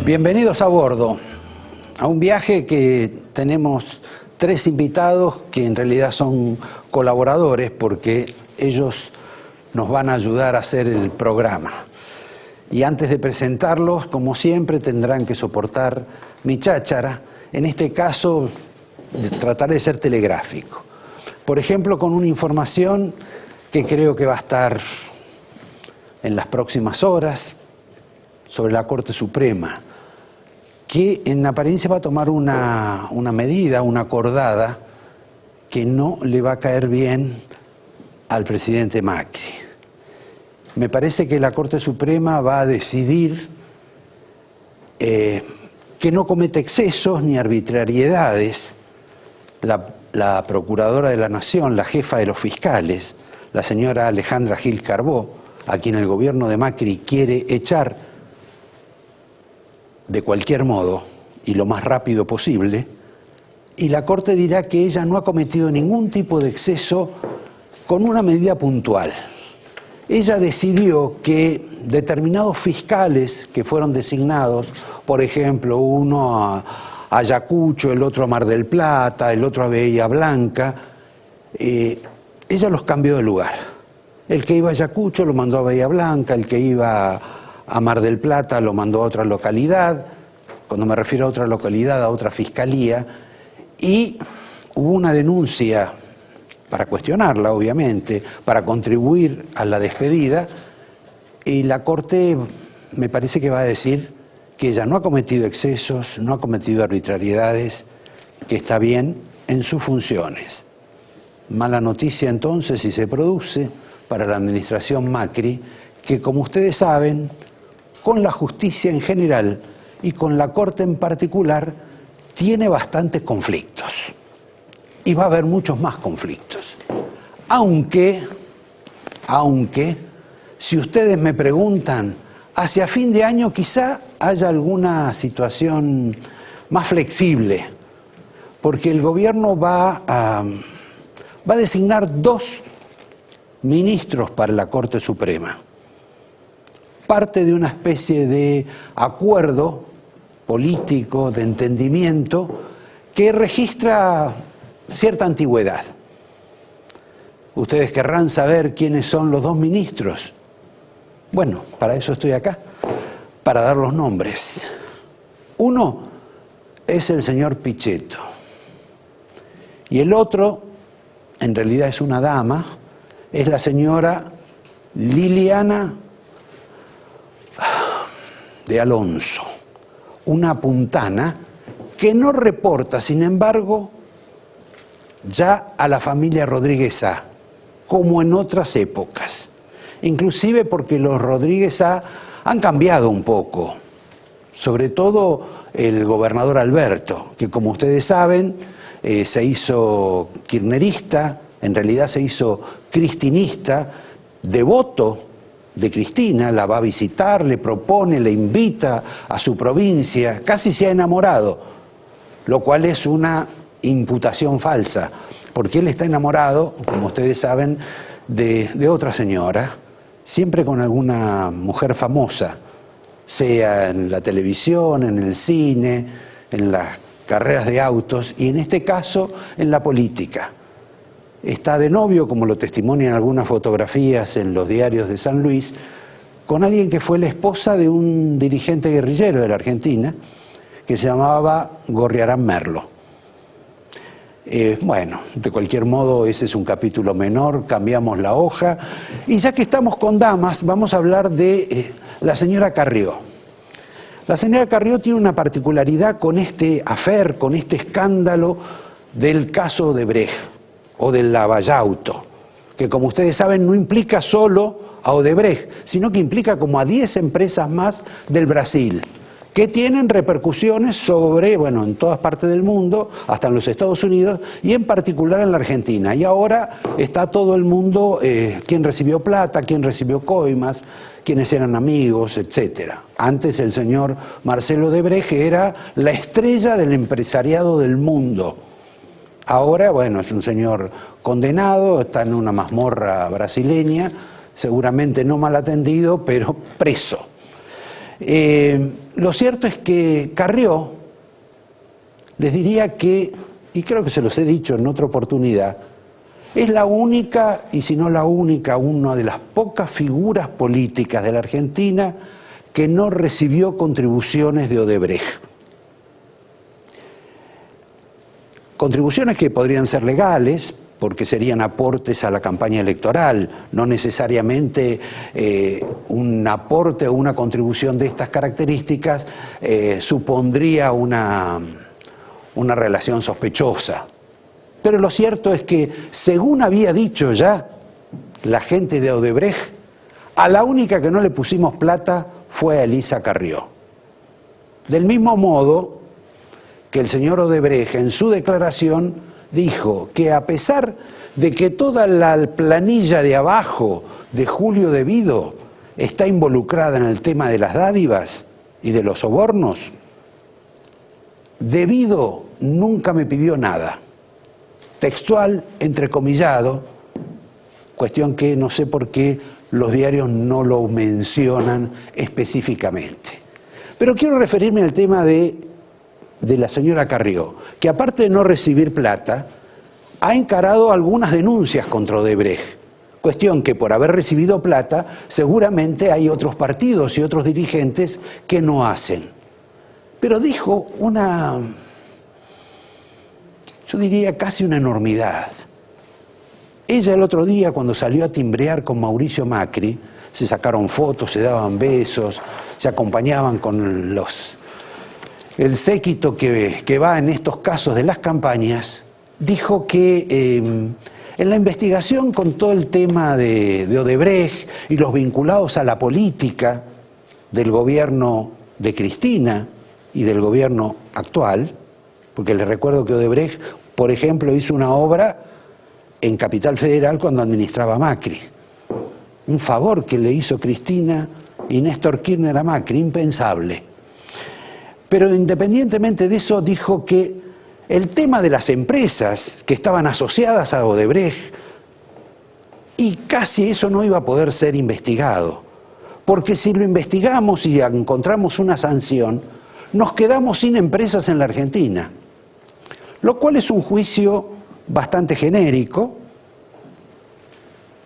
Bienvenidos a bordo, a un viaje que tenemos 3 invitados que en realidad son colaboradores porque ellos nos van a ayudar a hacer el programa. Y antes de presentarlos, como siempre, tendrán que soportar mi cháchara. En este caso, trataré de ser telegráfico. Por ejemplo, con una información que creo que va a estar en las próximas horas sobre la Corte Suprema, que en apariencia va a tomar una medida, una acordada, que no le va a caer bien al presidente Macri. Me parece que la Corte Suprema va a decidir que no comete excesos ni arbitrariedades la Procuradora de la Nación, la jefa de los fiscales, la señora Alejandra Gil Carbó, a quien el gobierno de Macri quiere echar de cualquier modo y lo más rápido posible, y la Corte dirá que ella no ha cometido ningún tipo de exceso con una medida puntual. Ella decidió que determinados fiscales que fueron designados, por ejemplo, uno a Ayacucho, el otro a Mar del Plata, el otro a Bahía Blanca, ella los cambió de lugar. El que iba a Ayacucho lo mandó a Bahía Blanca, el que iba a Mar del Plata lo mandó a otra localidad, cuando me refiero a otra localidad, a otra fiscalía, y hubo una denuncia para cuestionarla, obviamente, para contribuir a la despedida, y la Corte me parece que va a decir que ella no ha cometido excesos, no ha cometido arbitrariedades, que está bien en sus funciones. Mala noticia entonces, si se produce, para la administración Macri, que como ustedes saben, con la justicia en general y con la Corte en particular, tiene bastantes conflictos. Y va a haber muchos más conflictos. Aunque, si ustedes me preguntan, hacia fin de año quizá haya alguna situación más flexible, porque el gobierno va a designar 2 ministros para la Corte Suprema. Parte de una especie de acuerdo político, de entendimiento, que registra cierta antigüedad. Ustedes querrán saber quiénes son los 2 ministros. Bueno, para eso estoy acá, para dar los nombres. Uno es el señor Pichetto. Y el otro, en realidad es una dama, es la señora Liliana de Alonso, una puntana que no reporta, sin embargo, ya a la familia Rodríguez A, como en otras épocas. Inclusive porque los Rodríguez A han cambiado un poco, sobre todo el gobernador Alberto, que como ustedes saben, se hizo kirchnerista, en realidad se hizo cristinista, devoto de Cristina, la va a visitar, le propone, le invita a su provincia, casi se ha enamorado, lo cual es una imputación falsa, porque él está enamorado, como ustedes saben, de otra señora, siempre con alguna mujer famosa, sea en la televisión, en el cine, en las carreras de autos y en este caso en la política. Está de novio, como lo testimonian algunas fotografías en los diarios de San Luis, con alguien que fue la esposa de un dirigente guerrillero de la Argentina, que se llamaba Gorriarán Merlo. Bueno, de cualquier modo, ese es un capítulo menor, cambiamos la hoja. Y ya que estamos con damas, vamos a hablar de la señora Carrió. La señora Carrió tiene una particularidad con este affair, con este escándalo del caso Odebrecht o del Lavallauto, que como ustedes saben no implica solo a Odebrecht, sino que implica como a 10 empresas más del Brasil, que tienen repercusiones sobre, bueno, en todas partes del mundo, hasta en los Estados Unidos, y en particular en la Argentina. Y ahora está todo el mundo, quién recibió plata, quién recibió coimas, quiénes eran amigos, etc. Antes el señor Marcelo Odebrecht era la estrella del empresariado del mundo. Ahora, bueno, es un señor condenado, está en una mazmorra brasileña, seguramente no mal atendido, pero preso. Lo cierto es que Carrió, les diría que, y creo que se los he dicho en otra oportunidad, es la única, y si no la única, una de las pocas figuras políticas de la Argentina que no recibió contribuciones de Odebrecht. Contribuciones que podrían ser legales, porque serían aportes a la campaña electoral, no necesariamente un aporte o una contribución de estas características supondría una relación sospechosa. Pero lo cierto es que, según había dicho ya la gente de Odebrecht, a la única que no le pusimos plata fue a Elisa Carrió. Del mismo modo que el señor Odebrecht en su declaración dijo que, a pesar de que toda la planilla de abajo de Julio De Vido está involucrada en el tema de las dádivas y de los sobornos, De Vido nunca me pidió nada. Textual, entrecomillado, cuestión que no sé por qué los diarios no lo mencionan específicamente. Pero quiero referirme al tema de la señora Carrió, que aparte de no recibir plata, ha encarado algunas denuncias contra Odebrecht, cuestión que por haber recibido plata seguramente hay otros partidos y otros dirigentes que no hacen. Pero dijo yo diría casi una enormidad. Ella el otro día, cuando salió a timbrear con Mauricio Macri, se sacaron fotos, se daban besos, se acompañaban con el séquito que va en estos casos de las campañas, dijo que en la investigación con todo el tema de Odebrecht y los vinculados a la política del gobierno de Cristina y del gobierno actual, porque les recuerdo que Odebrecht, por ejemplo, hizo una obra en Capital Federal cuando administraba Macri. Un favor que le hizo Cristina y Néstor Kirchner a Macri, impensable. Pero independientemente de eso, dijo que el tema de las empresas que estaban asociadas a Odebrecht, y casi eso no iba a poder ser investigado, porque si lo investigamos y encontramos una sanción, nos quedamos sin empresas en la Argentina, lo cual es un juicio bastante genérico,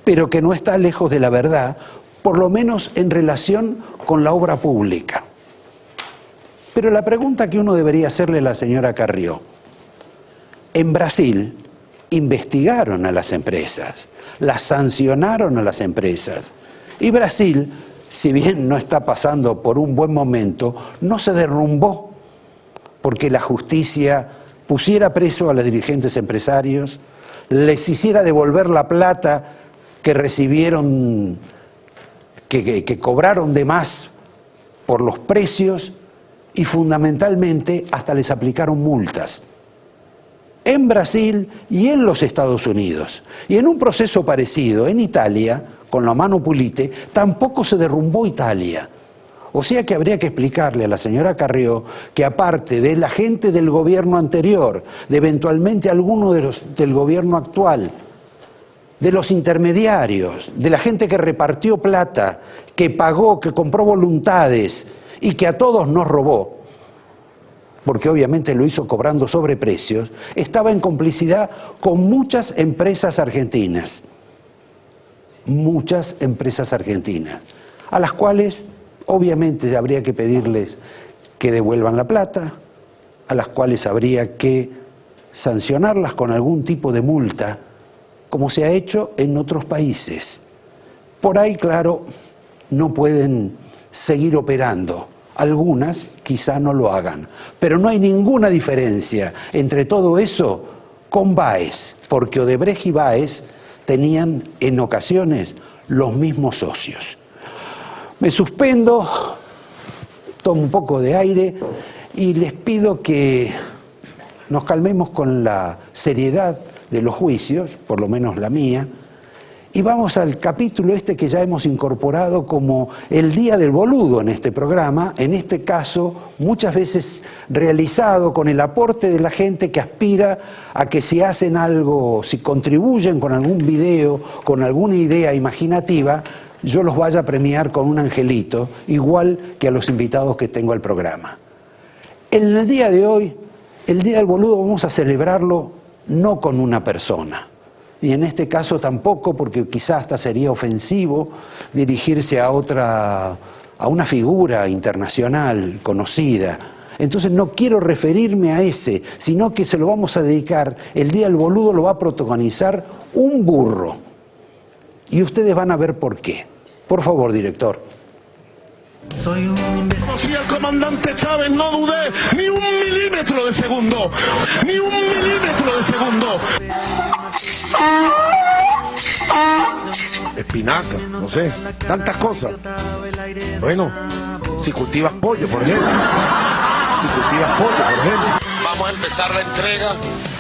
pero que no está lejos de la verdad, por lo menos en relación con la obra pública. Pero la pregunta que uno debería hacerle a la señora Carrió: en Brasil investigaron a las empresas, las sancionaron a las empresas, y Brasil, si bien no está pasando por un buen momento, no se derrumbó porque la justicia pusiera preso a los dirigentes empresarios, les hiciera devolver la plata que recibieron, que cobraron de más por los precios, y fundamentalmente hasta les aplicaron multas en Brasil y en los Estados Unidos. Y en un proceso parecido en Italia, con la mano Pulite, tampoco se derrumbó Italia. O sea que habría que explicarle a la señora Carrió que, aparte de la gente del gobierno anterior, de eventualmente alguno del gobierno actual, de los intermediarios, de la gente que repartió plata, que pagó, que compró voluntades y que a todos nos robó, porque obviamente lo hizo cobrando sobreprecios, estaba en complicidad con muchas empresas argentinas, a las cuales obviamente habría que pedirles que devuelvan la plata, a las cuales habría que sancionarlas con algún tipo de multa, como se ha hecho en otros países. Por ahí, claro, no pueden seguir operando. Algunas quizá no lo hagan, pero no hay ninguna diferencia entre todo eso con Baez, porque Odebrecht y Baez tenían en ocasiones los mismos socios. Me suspendo, tomo un poco de aire y les pido que nos calmemos con la seriedad de los juicios, por lo menos la mía, y vamos al capítulo que ya hemos incorporado como el Día del Boludo en este programa, en este caso muchas veces realizado con el aporte de la gente que aspira a que si hacen algo, si contribuyen con algún video, con alguna idea imaginativa, yo los vaya a premiar con un angelito, igual que a los invitados que tengo al programa. En el día de hoy, el Día del Boludo, vamos a celebrarlo no con una persona, y en este caso tampoco, porque quizás hasta sería ofensivo dirigirse a una figura internacional conocida. Entonces no quiero referirme a ese, sino que se lo vamos a dedicar. El Día del Boludo lo va a protagonizar un burro. Y ustedes van a ver por qué. Por favor, director. Soy un imbécil. Si el comandante Chávez, no dudé ni un milímetro de segundo. Ni un milímetro de segundo. Espinaca, no sé, tantas cosas. Bueno, si cultivas pollo, por ejemplo. Vamos a empezar la entrega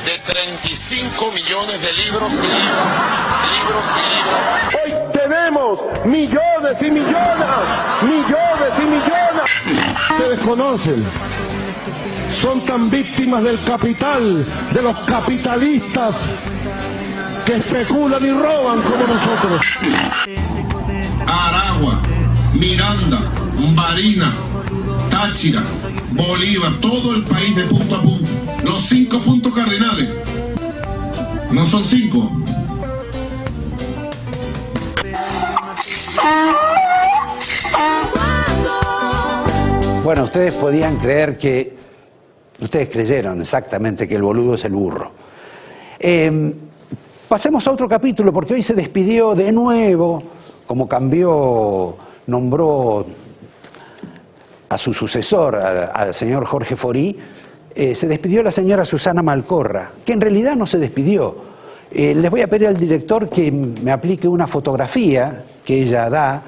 de 35 millones de libros y libras. Hoy tenemos millones y millones. Se desconocen. Son tan víctimas del capital, de los capitalistas que especulan y roban como nosotros. Aragua, Miranda, Barinas, Táchira, Bolívar, todo el país de punto a punto. Los 5 puntos cardinales. No son 5. Bueno, ustedes podían creer que... Ustedes creyeron exactamente que el boludo es el burro. Pasemos a otro capítulo, porque hoy se despidió de nuevo, como nombró a su sucesor, al señor Jorge Forí, se despidió la señora Susana Malcorra, que en realidad no se despidió. Les voy a pedir al director que me aplique una fotografía que ella da,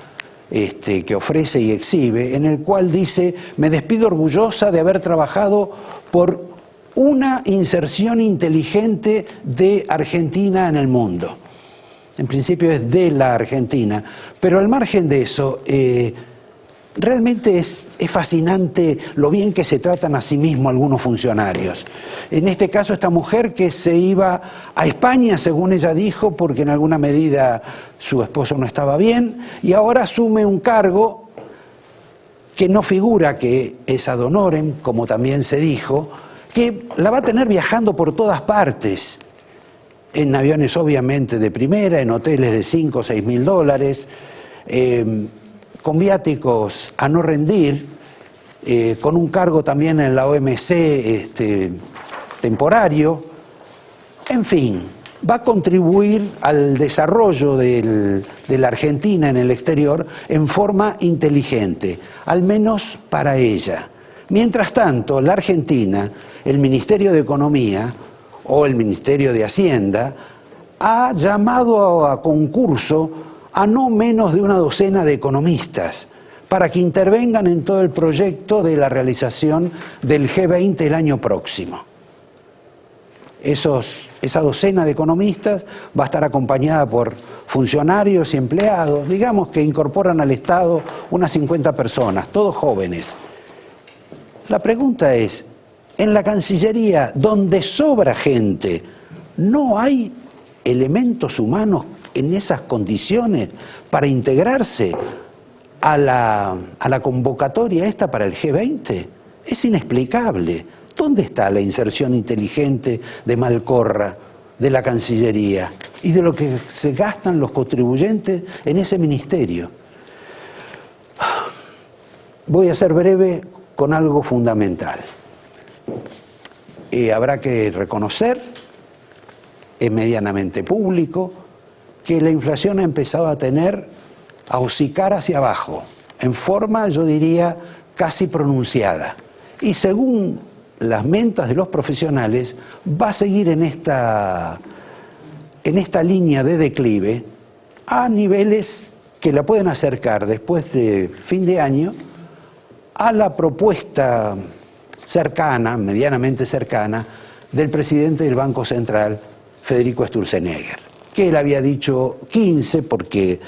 que ofrece y exhibe, en el cual dice: me despido orgullosa de haber trabajado por una inserción inteligente de Argentina en el mundo. En principio es de la Argentina, pero al margen de eso, realmente es fascinante lo bien que se tratan a sí mismos algunos funcionarios. En este caso, esta mujer que se iba a España, según ella dijo, porque en alguna medida su esposo no estaba bien, y ahora asume un cargo que no figura, que es ad honorem, como también se dijo, que la va a tener viajando por todas partes, en aviones obviamente de primera, en hoteles de 5 o 6 mil dólares, con viáticos a no rendir, con un cargo también en la OMC temporario. En fin, va a contribuir al desarrollo de la Argentina en el exterior en forma inteligente, al menos para ella. Mientras tanto, la Argentina, el Ministerio de Economía o el Ministerio de Hacienda, ha llamado a concurso a no menos de una docena de economistas para que intervengan en todo el proyecto de la realización del G20 el año próximo. Esa docena de economistas va a estar acompañada por funcionarios y empleados, digamos que incorporan al Estado unas 50 personas, todos jóvenes. La pregunta es, en la Cancillería, donde sobra gente, ¿no hay elementos humanos en esas condiciones para integrarse a la convocatoria esta para el G20? Es inexplicable. ¿Dónde está la inserción inteligente de Malcorra, de la Cancillería y de lo que se gastan los contribuyentes en ese ministerio? Voy a ser breve con algo fundamental. Habrá que reconocer, es medianamente público, que la inflación ha empezado a hocicar hacia abajo, en forma, yo diría, casi pronunciada. Y según las mentas de los profesionales, va a seguir en esta línea de declive a niveles que la pueden acercar después de fin de año a la propuesta cercana, medianamente cercana, del presidente del Banco Central, Federico Sturzenegger, que él había dicho 15 porque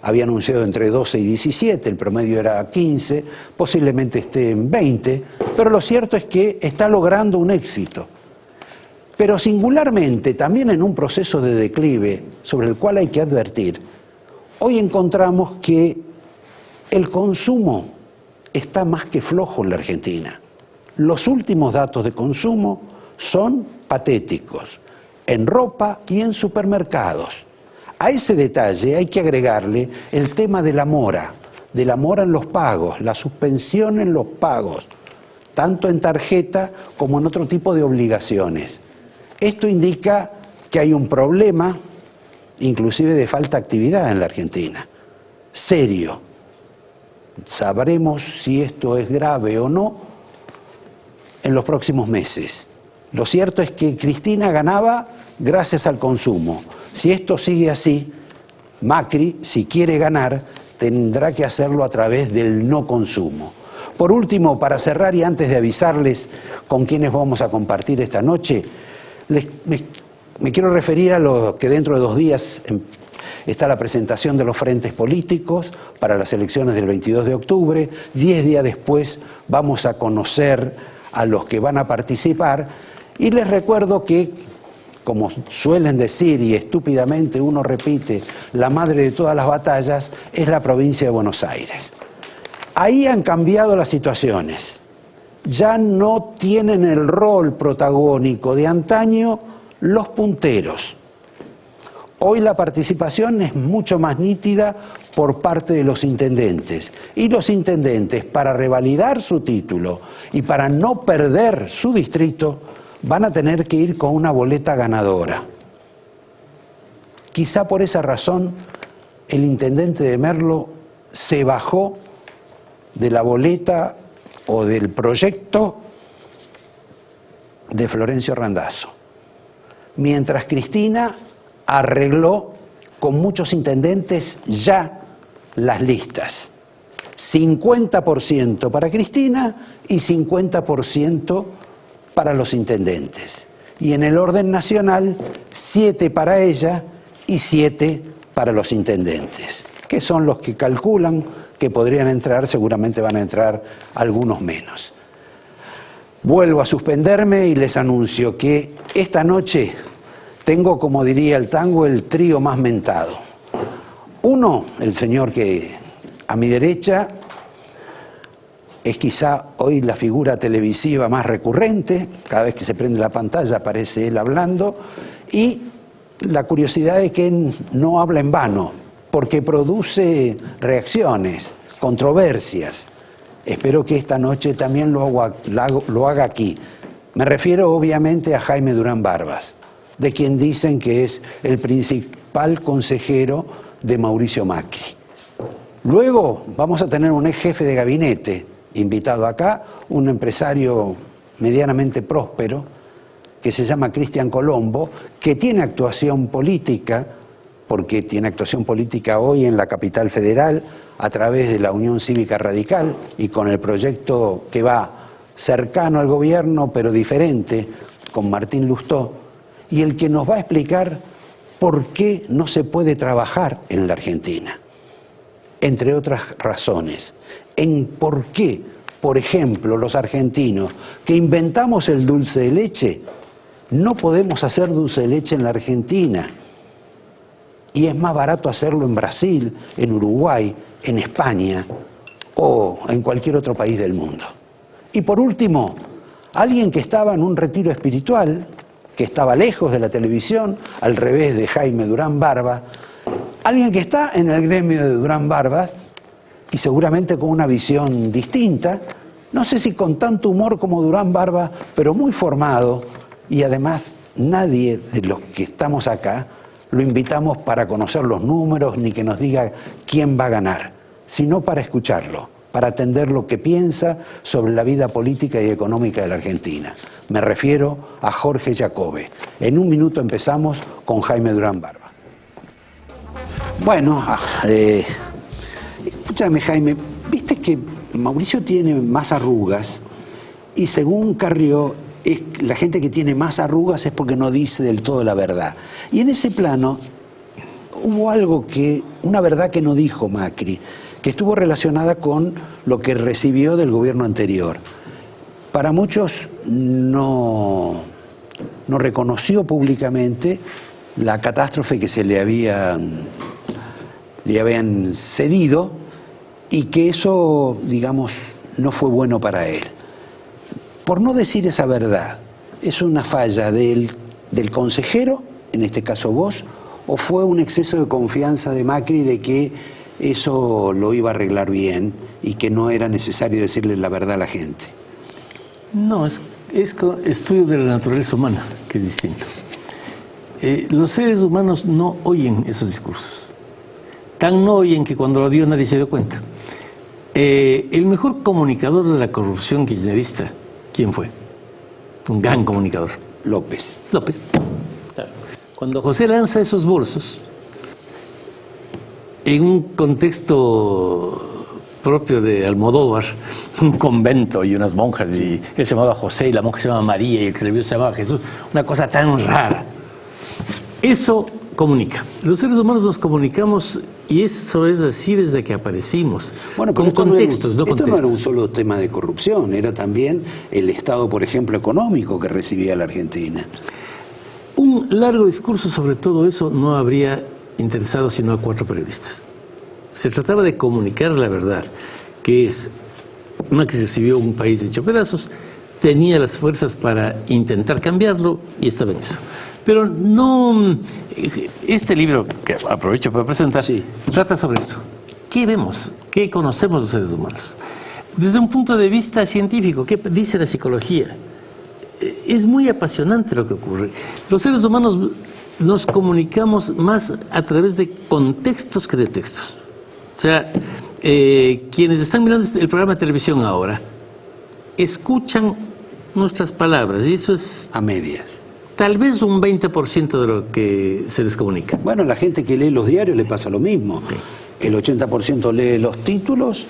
había anunciado entre 12 y 17, el promedio era 15, posiblemente esté en 20, pero lo cierto es que está logrando un éxito. Pero singularmente, también en un proceso de declive sobre el cual hay que advertir, hoy encontramos que el consumo está más que flojo en la Argentina. Los últimos datos de consumo son patéticos, en ropa y en supermercados. A ese detalle hay que agregarle el tema de la mora en los pagos, la suspensión en los pagos, tanto en tarjeta como en otro tipo de obligaciones. Esto indica que hay un problema, inclusive de falta de actividad en la Argentina, serio. Sabremos si esto es grave o no en los próximos meses. Lo cierto es que Cristina ganaba gracias al consumo. Si esto sigue así, Macri, si quiere ganar, tendrá que hacerlo a través del no consumo. Por último, para cerrar y antes de avisarles con quiénes vamos a compartir esta noche, me quiero referir a lo que dentro de 2 días está la presentación de los frentes políticos para las elecciones del 22 de octubre. 10 días después vamos a conocer a los que van a participar. Y les recuerdo que, como suelen decir y estúpidamente uno repite, la madre de todas las batallas es la provincia de Buenos Aires. Ahí han cambiado las situaciones. Ya no tienen el rol protagónico de antaño los punteros. Hoy la participación es mucho más nítida por parte de los intendentes. Y los intendentes, para revalidar su título y para no perder su distrito, van a tener que ir con una boleta ganadora. Quizá por esa razón el intendente de Merlo se bajó de la boleta o del proyecto de Florencio Randazzo, mientras Cristina arregló con muchos intendentes ya las listas. 50% para Cristina y 50% para los intendentes. Y en el orden nacional, 7 para ella y 7 para los intendentes, que son los que calculan que podrían entrar, seguramente van a entrar algunos menos. Vuelvo a suspenderme y les anuncio que esta noche tengo, como diría el tango, el trío más mentado. Uno, el señor que a mi derecha es quizá hoy la figura televisiva más recurrente, cada vez que se prende la pantalla aparece él hablando, y la curiosidad es que no habla en vano, porque produce reacciones, controversias. Espero que esta noche también lo haga aquí. Me refiero obviamente a Jaime Durán Barbas, de quien dicen que es el principal consejero de Mauricio Macri. Luego vamos a tener un ex jefe de gabinete invitado acá, un empresario medianamente próspero, que se llama Cristian Colombo, que tiene actuación política, porque tiene actuación política hoy en la capital federal a través de la Unión Cívica Radical y con el proyecto que va cercano al gobierno pero diferente con Martín Lustó, y el que nos va a explicar por qué no se puede trabajar en la Argentina, entre otras razones, en por qué, por ejemplo, los argentinos que inventamos el dulce de leche, no podemos hacer dulce de leche en la Argentina. Y es más barato hacerlo en Brasil, en Uruguay, en España o en cualquier otro país del mundo. Y por último, alguien que estaba en un retiro espiritual, que estaba lejos de la televisión, al revés de Jaime Durán Barbas, alguien que está en el gremio de Durán Barbas y seguramente con una visión distinta, no sé si con tanto humor como Durán Barbas, pero muy formado, y además nadie de los que estamos acá lo invitamos para conocer los números ni que nos diga quién va a ganar, sino para escucharlo, para atender lo que piensa sobre la vida política y económica de la Argentina. Me refiero a Jorge Jacobe. En un minuto empezamos con Jaime Durán Barbas. Bueno, escúchame, Jaime, viste que Mauricio tiene más arrugas y según Carrió, la gente que tiene más arrugas es porque no dice del todo la verdad. Y en ese plano hubo algo una verdad que no dijo Macri, que estuvo relacionada con lo que recibió del gobierno anterior. Para muchos no reconoció públicamente la catástrofe que se le había le habían cedido y que eso, digamos, no fue bueno para él. Por no decir esa verdad, ¿es una falla del consejero, en este caso vos, o fue un exceso de confianza de Macri de que eso lo iba a arreglar bien y que no era necesario decirle la verdad a la gente? No, es estudio de la naturaleza humana, que es distinto. Los seres humanos no oyen esos discursos. Tan no oyen que cuando lo dio nadie se dio cuenta. El mejor comunicador de la corrupción kirchnerista, ¿quién fue? Un gran comunicador. López. López. Claro. Cuando José lanza esos bolsos, en un contexto propio de Almodóvar, un convento y unas monjas, y él se llamaba José y la monja se llamaba María y el que le vio se llamaba Jesús, una cosa tan rara. Eso comunica. Los seres humanos nos comunicamos y eso es así desde que aparecimos. Bueno, con contextos, no esto no era un solo tema de corrupción, era también el estado, por ejemplo, económico que recibía la Argentina. Un largo discurso sobre todo eso no habría interesado sino a 4 periodistas. Se trataba de comunicar la verdad, que es una que se recibió un país hecho pedazos, tenía las fuerzas para intentar cambiarlo y estaba en eso. Pero no, este libro que aprovecho para presentar, sí, trata sobre esto. ¿Qué vemos? ¿Qué conocemos los seres humanos? Desde un punto de vista científico, ¿qué dice la psicología? Es muy apasionante lo que ocurre. Los seres humanos nos comunicamos más a través de contextos que de textos. O sea, quienes están mirando el programa de televisión ahora, escuchan nuestras palabras y eso es... A medias. Tal vez un 20% de lo que se les comunica. Bueno, la gente que lee los diarios le pasa lo mismo. Okay. El 80% lee los títulos,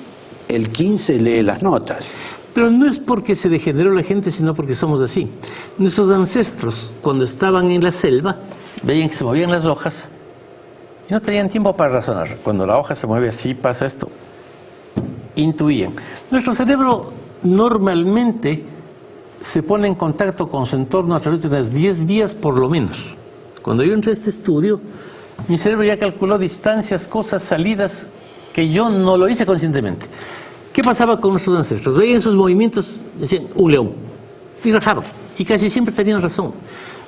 el 15% lee las notas. Pero no es porque se degeneró la gente, sino porque somos así. Nuestros ancestros, cuando estaban en la selva, veían que se movían las hojas y no tenían tiempo para razonar. Cuando la hoja se mueve así, pasa esto. Intuían. Nuestro cerebro normalmente se pone en contacto con su entorno a través de unas 10 vías por lo menos. Cuando yo entré a este estudio, mi cerebro ya calculó distancias, cosas, salidas, que yo no lo hice conscientemente. ¿Qué pasaba con nuestros ancestros? Veían sus movimientos, decían, un león, y rajaban, y casi siempre tenían razón.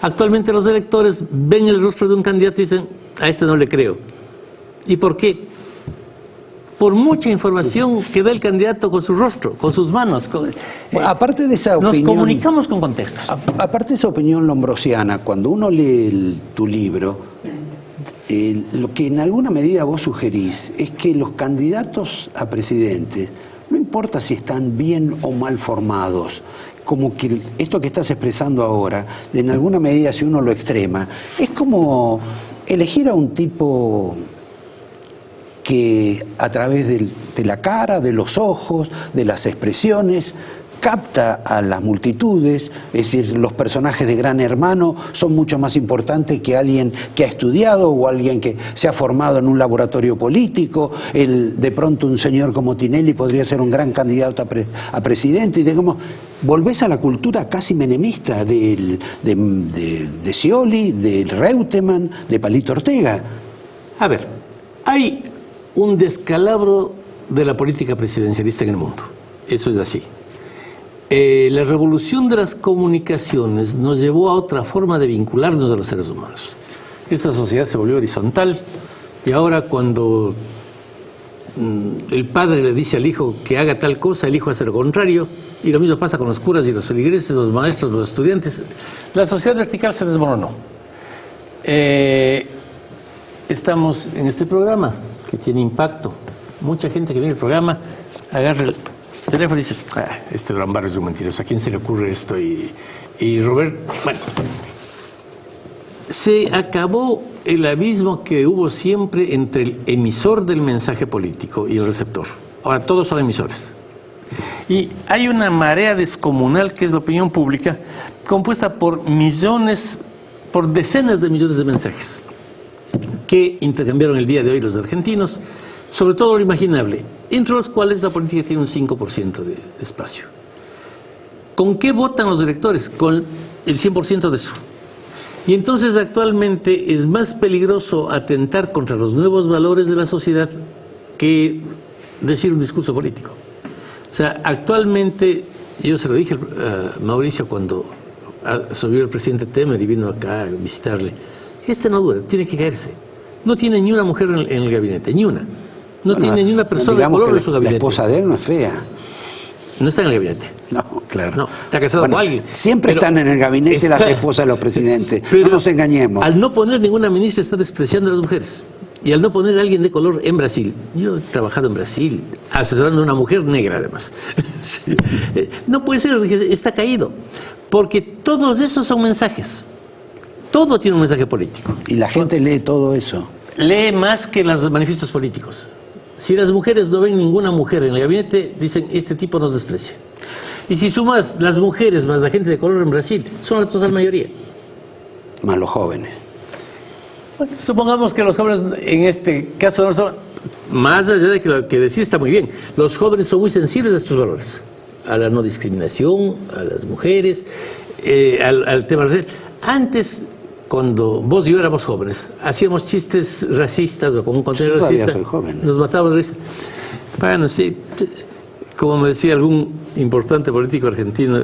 Actualmente los electores ven el rostro de un candidato y dicen, a este no le creo. ¿Y por qué? Por mucha información que da el candidato con su rostro, con sus manos. Bueno, aparte de esa opinión, nos comunicamos con contextos. Aparte de esa opinión lombrosiana, cuando uno lee tu libro, lo que en alguna medida vos sugerís es que los candidatos a presidente, no importa si están bien o mal formados, como que esto que estás expresando ahora, en alguna medida si uno lo extrema, es como elegir a un tipo que a través de la cara, de los ojos, de las expresiones, capta a las multitudes. Es decir, los personajes de Gran Hermano son mucho más importantes que alguien que ha estudiado o alguien que se ha formado en un laboratorio político. De pronto un señor como Tinelli podría ser un gran candidato a presidente. Y digamos, volvés a la cultura casi menemista de Scioli, de Reutemann, de Palito Ortega. A ver, hay un descalabro de la política presidencialista en el mundo. Eso es así. La revolución de las comunicaciones nos llevó a otra forma de vincularnos a los seres humanos. Esta sociedad se volvió horizontal y ahora cuando el padre le dice al hijo que haga tal cosa, el hijo hace lo contrario, y lo mismo pasa con los curas y los feligreses, los maestros, los estudiantes. La sociedad vertical se desmoronó. Estamos en este programa que tiene impacto. Mucha gente que viene al programa agarra el teléfono y dice, este Durán Barrio es un mentiroso, ¿a quién se le ocurre esto? Y Robert, bueno, se acabó el abismo que hubo siempre entre el emisor del mensaje político y el receptor. Ahora todos son emisores. Y hay una marea descomunal que es la opinión pública, compuesta por millones, por decenas de millones de mensajes que intercambiaron el día de hoy los argentinos, sobre todo lo imaginable, entre los cuales la política tiene un 5% de espacio. ¿Con qué votan los electores? Con el 100% de eso. Y entonces actualmente es más peligroso atentar contra los nuevos valores de la sociedad que decir un discurso político. O sea, actualmente, yo se lo dije a Mauricio cuando subió el presidente Temer y vino acá a visitarle, no dura, tiene que caerse. No tiene ni una mujer en el gabinete, ni una. No tiene ni una persona de color en su gabinete. La esposa de él no es fea. No está en el gabinete. No, claro. No, está casado con alguien. Siempre están en el gabinete las esposas de los presidentes. No nos engañemos. Al no poner ninguna ministra está despreciando a las mujeres. Y al no poner a alguien de color en Brasil. Yo he trabajado en Brasil, asesorando a una mujer negra además. Sí. No puede ser, está caído. Porque todos esos son mensajes. Todo tiene un mensaje político. Y la gente lee todo eso. Lee más que los manifiestos políticos. Si las mujeres no ven ninguna mujer en el gabinete, dicen, este tipo nos desprecia. Y si sumas las mujeres más la gente de color en Brasil, son la total mayoría. Más los jóvenes. Bueno, supongamos que los jóvenes en este caso no son, más allá de que lo que decís está muy bien, los jóvenes son muy sensibles a estos valores, a la no discriminación, a las mujeres, al tema racial. Antes, cuando vos y yo éramos jóvenes, hacíamos chistes racistas o con un contenido racista. Soy joven. Nos matábamos de risa. Bueno, sí, como me decía algún importante político argentino,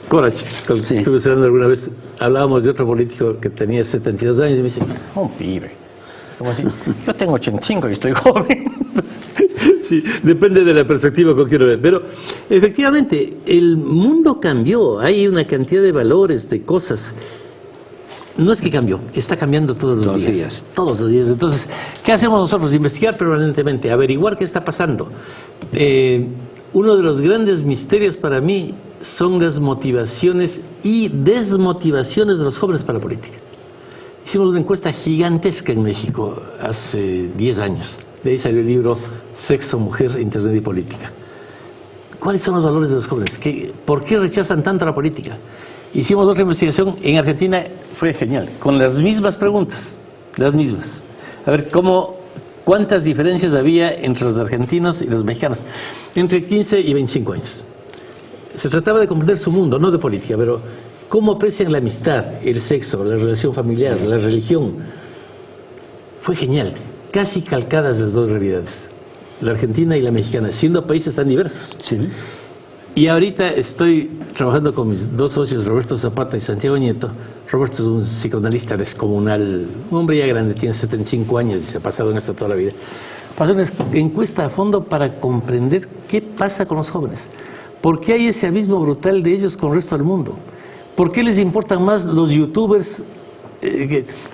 Corach, con el que estuve hablando alguna vez, hablábamos de otro político que tenía 72 años y me dice, un pibe. Como así, yo tengo 85 y estoy joven. Sí, depende de la perspectiva que quiero ver. Pero efectivamente, el mundo cambió, hay una cantidad de valores, de cosas. No es que cambió, está cambiando todos los días. Todos los días. Entonces, ¿qué hacemos nosotros? Investigar permanentemente, averiguar qué está pasando. Uno de los grandes misterios para mí son las motivaciones y desmotivaciones de los jóvenes para la política. Hicimos una encuesta gigantesca en México hace 10 años. De ahí salió el libro Sexo, Mujer, Internet y Política. ¿Cuáles son los valores de los jóvenes? ¿Por qué rechazan tanto la política? Hicimos otra investigación en Argentina, fue genial, con las mismas preguntas, las mismas. A ver, ¿cuántas diferencias había entre los argentinos y los mexicanos? Entre 15 y 25 años. Se trataba de comprender su mundo, no de política, pero cómo aprecian la amistad, el sexo, la relación familiar, la religión. Fue genial, casi calcadas las dos realidades, la argentina y la mexicana, siendo países tan diversos. Sí. Y ahorita estoy trabajando con mis dos socios, Roberto Zapata y Santiago Nieto. Roberto es un psicoanalista descomunal, un hombre ya grande, tiene 75 años y se ha pasado en esto toda la vida. Pasó una encuesta a fondo para comprender qué pasa con los jóvenes. ¿Por qué hay ese abismo brutal de ellos con el resto del mundo? ¿Por qué les importan más los youtubers?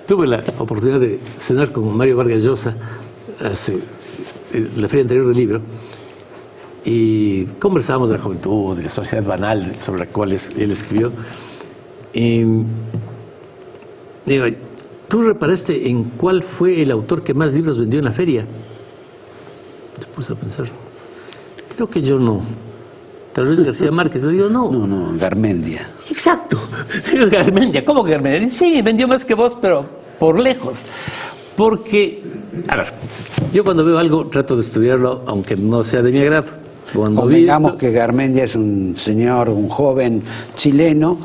Tuve la oportunidad de cenar con Mario Vargas Llosa hace la feria anterior del libro y conversábamos de la juventud, de la sociedad banal sobre la cual él escribió. Y digo, ¿tú reparaste en cuál fue el autor que más libros vendió en la feria? Me puse a pensar. Creo que yo no. Tal vez García Márquez. Le digo, no. No, Garmendia. Exacto. Garmendia. ¿Cómo que Garmendia? Sí, vendió más que vos, pero por lejos. Porque, a ver, yo cuando veo algo trato de estudiarlo, aunque no sea de mi agrado. Convengamos que Garmendia es un señor, un joven chileno,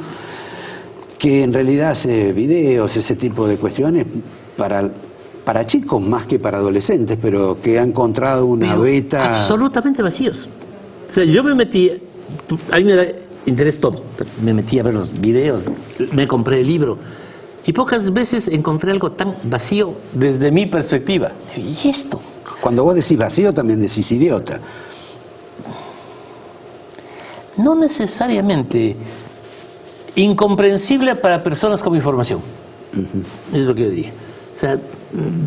que en realidad hace videos, ese tipo de cuestiones, para chicos más que para adolescentes, pero que ha encontrado una beta... Absolutamente vacíos. O sea, yo me metí, a mí me da interés todo, me metí a ver los videos, me compré el libro, y pocas veces encontré algo tan vacío desde mi perspectiva. ¿Y esto? Cuando vos decís vacío, también decís idiota. No necesariamente. Incomprensible para personas con información. Es lo que yo diría. O sea,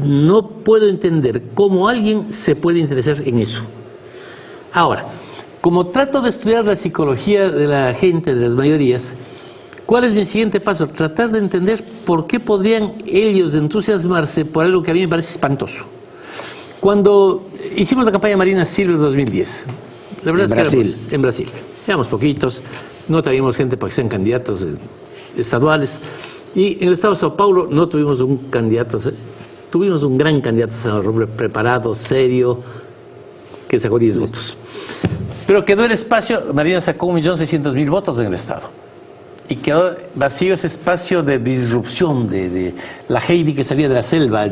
no puedo entender cómo alguien se puede interesar en eso. Ahora, como trato de estudiar la psicología de la gente, de las mayorías, ¿cuál es mi siguiente paso? Tratar de entender por qué podrían ellos entusiasmarse por algo que a mí me parece espantoso. Cuando hicimos la campaña Marina Silva 2010, la verdad es que en Brasil. Éramos poquitos, no teníamos gente para que sean candidatos estaduales. Y en el estado de Sao Paulo no tuvimos un candidato, tuvimos un gran candidato, un hombre preparado, serio, que sacó 10 votos. Pero quedó el espacio, Marina sacó 1.600.000 votos en el estado. y quedó vacío ese espacio de disrupción de la Heidi que salía de la selva.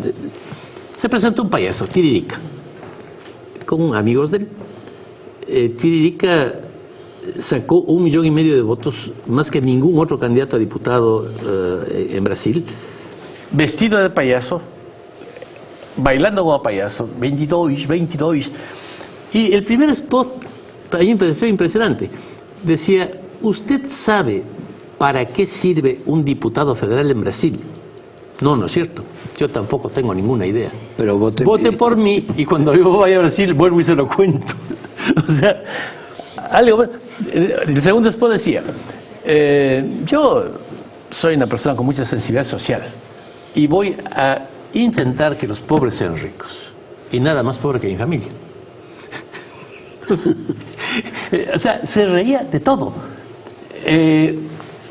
Se presentó un payaso, Tiririca, con amigos de él. Tiririca sacó 1,5 millones de votos, más que ningún otro candidato a diputado en Brasil, vestido de payaso, bailando como payaso, 22. Y el primer spot a mí me pareció impresionante. Decía, ¿usted sabe para qué sirve un diputado federal en Brasil? No, no es cierto. Yo tampoco tengo ninguna idea. Pero vote por mí y cuando yo vaya a Brasil vuelvo y se lo cuento. O sea, algo. El segundo spot decía, yo soy una persona con mucha sensibilidad social y voy a intentar que los pobres sean ricos y nada más pobre que mi familia. O sea, se reía de todo.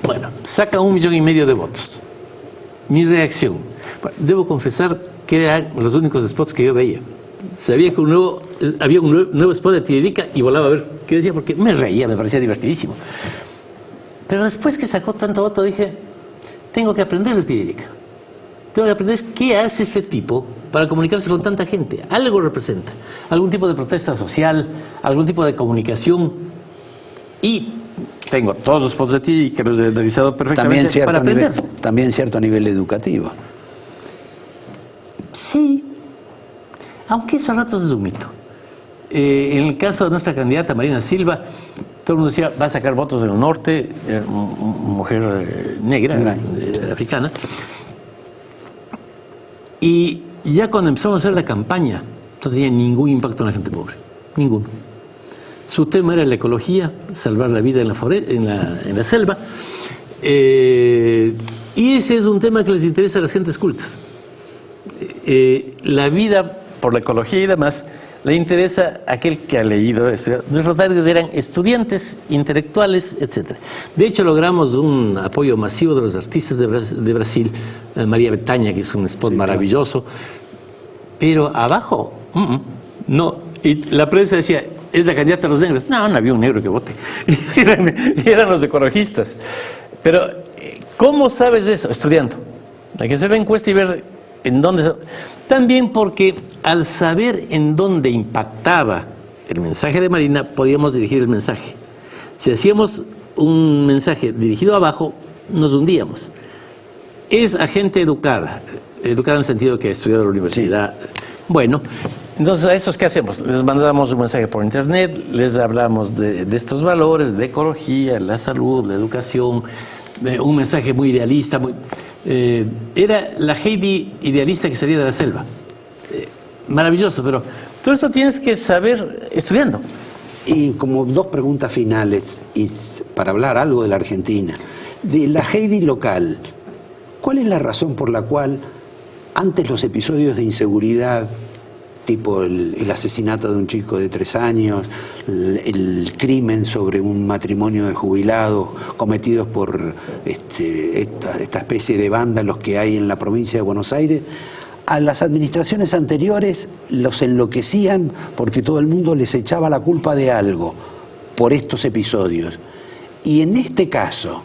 Bueno, saca 1,5 millones de votos. Mi reacción, debo confesar que eran los únicos spots que yo veía. Sabía que había un nuevo spot de Tiririca y volaba a ver qué decía, porque me reía, me parecía divertidísimo. Pero después que sacó tanto voto dije, tengo que aprender de Tiririca. Tengo que aprender qué hace este tipo para comunicarse con tanta gente. Algo representa, algún tipo de protesta social, algún tipo de comunicación. Y tengo todos los spots de Tiririca, los he analizado perfectamente para aprender. También cierto nivel educativo. Sí, aunque eso a ratos es un mito. En el caso de nuestra candidata Marina Silva, todo el mundo decía, va a sacar votos del norte, mujer negra, africana. Y ya cuando empezamos a hacer la campaña, no tenía ningún impacto en la gente pobre, ninguno. Su tema era la ecología, salvar la vida en la selva, y ese es un tema que les interesa a las gentes cultas. La vida por la ecología y demás le interesa a aquel que ha leído, estudiado. Nuestros targets eran estudiantes, intelectuales, etc. De hecho, logramos un apoyo masivo de los artistas de Brasil, María Bethânia, que es un spot maravilloso, pero abajo, no. Y la prensa decía, ¿es la candidata de los negros? No, no había un negro que vote. eran los ecologistas. Pero, ¿cómo sabes eso? Estudiando. Hay que hacer la encuesta y ver en dónde. También porque al saber en dónde impactaba el mensaje de Marina, podíamos dirigir el mensaje. Si hacíamos un mensaje dirigido abajo, nos hundíamos. Es a gente educada en el sentido que ha estudiado en la universidad. Sí. Bueno, entonces a esos, ¿qué hacemos? Les mandamos un mensaje por internet, les hablamos de estos valores, de ecología, la salud, la educación, un mensaje muy idealista. Era la Heidi idealista que salía de la selva. Maravilloso, pero todo esto tienes que saber estudiando. Y como dos preguntas finales, y para hablar algo de la Argentina, de la Heidi local, ¿cuál es la razón por la cual antes los episodios de inseguridad, tipo el asesinato de un chico de 3 años, el crimen sobre un matrimonio de jubilados cometidos por esta especie de vándalos que hay en la provincia de Buenos Aires, a las administraciones anteriores los enloquecían porque todo el mundo les echaba la culpa de algo por estos episodios? Y en este caso,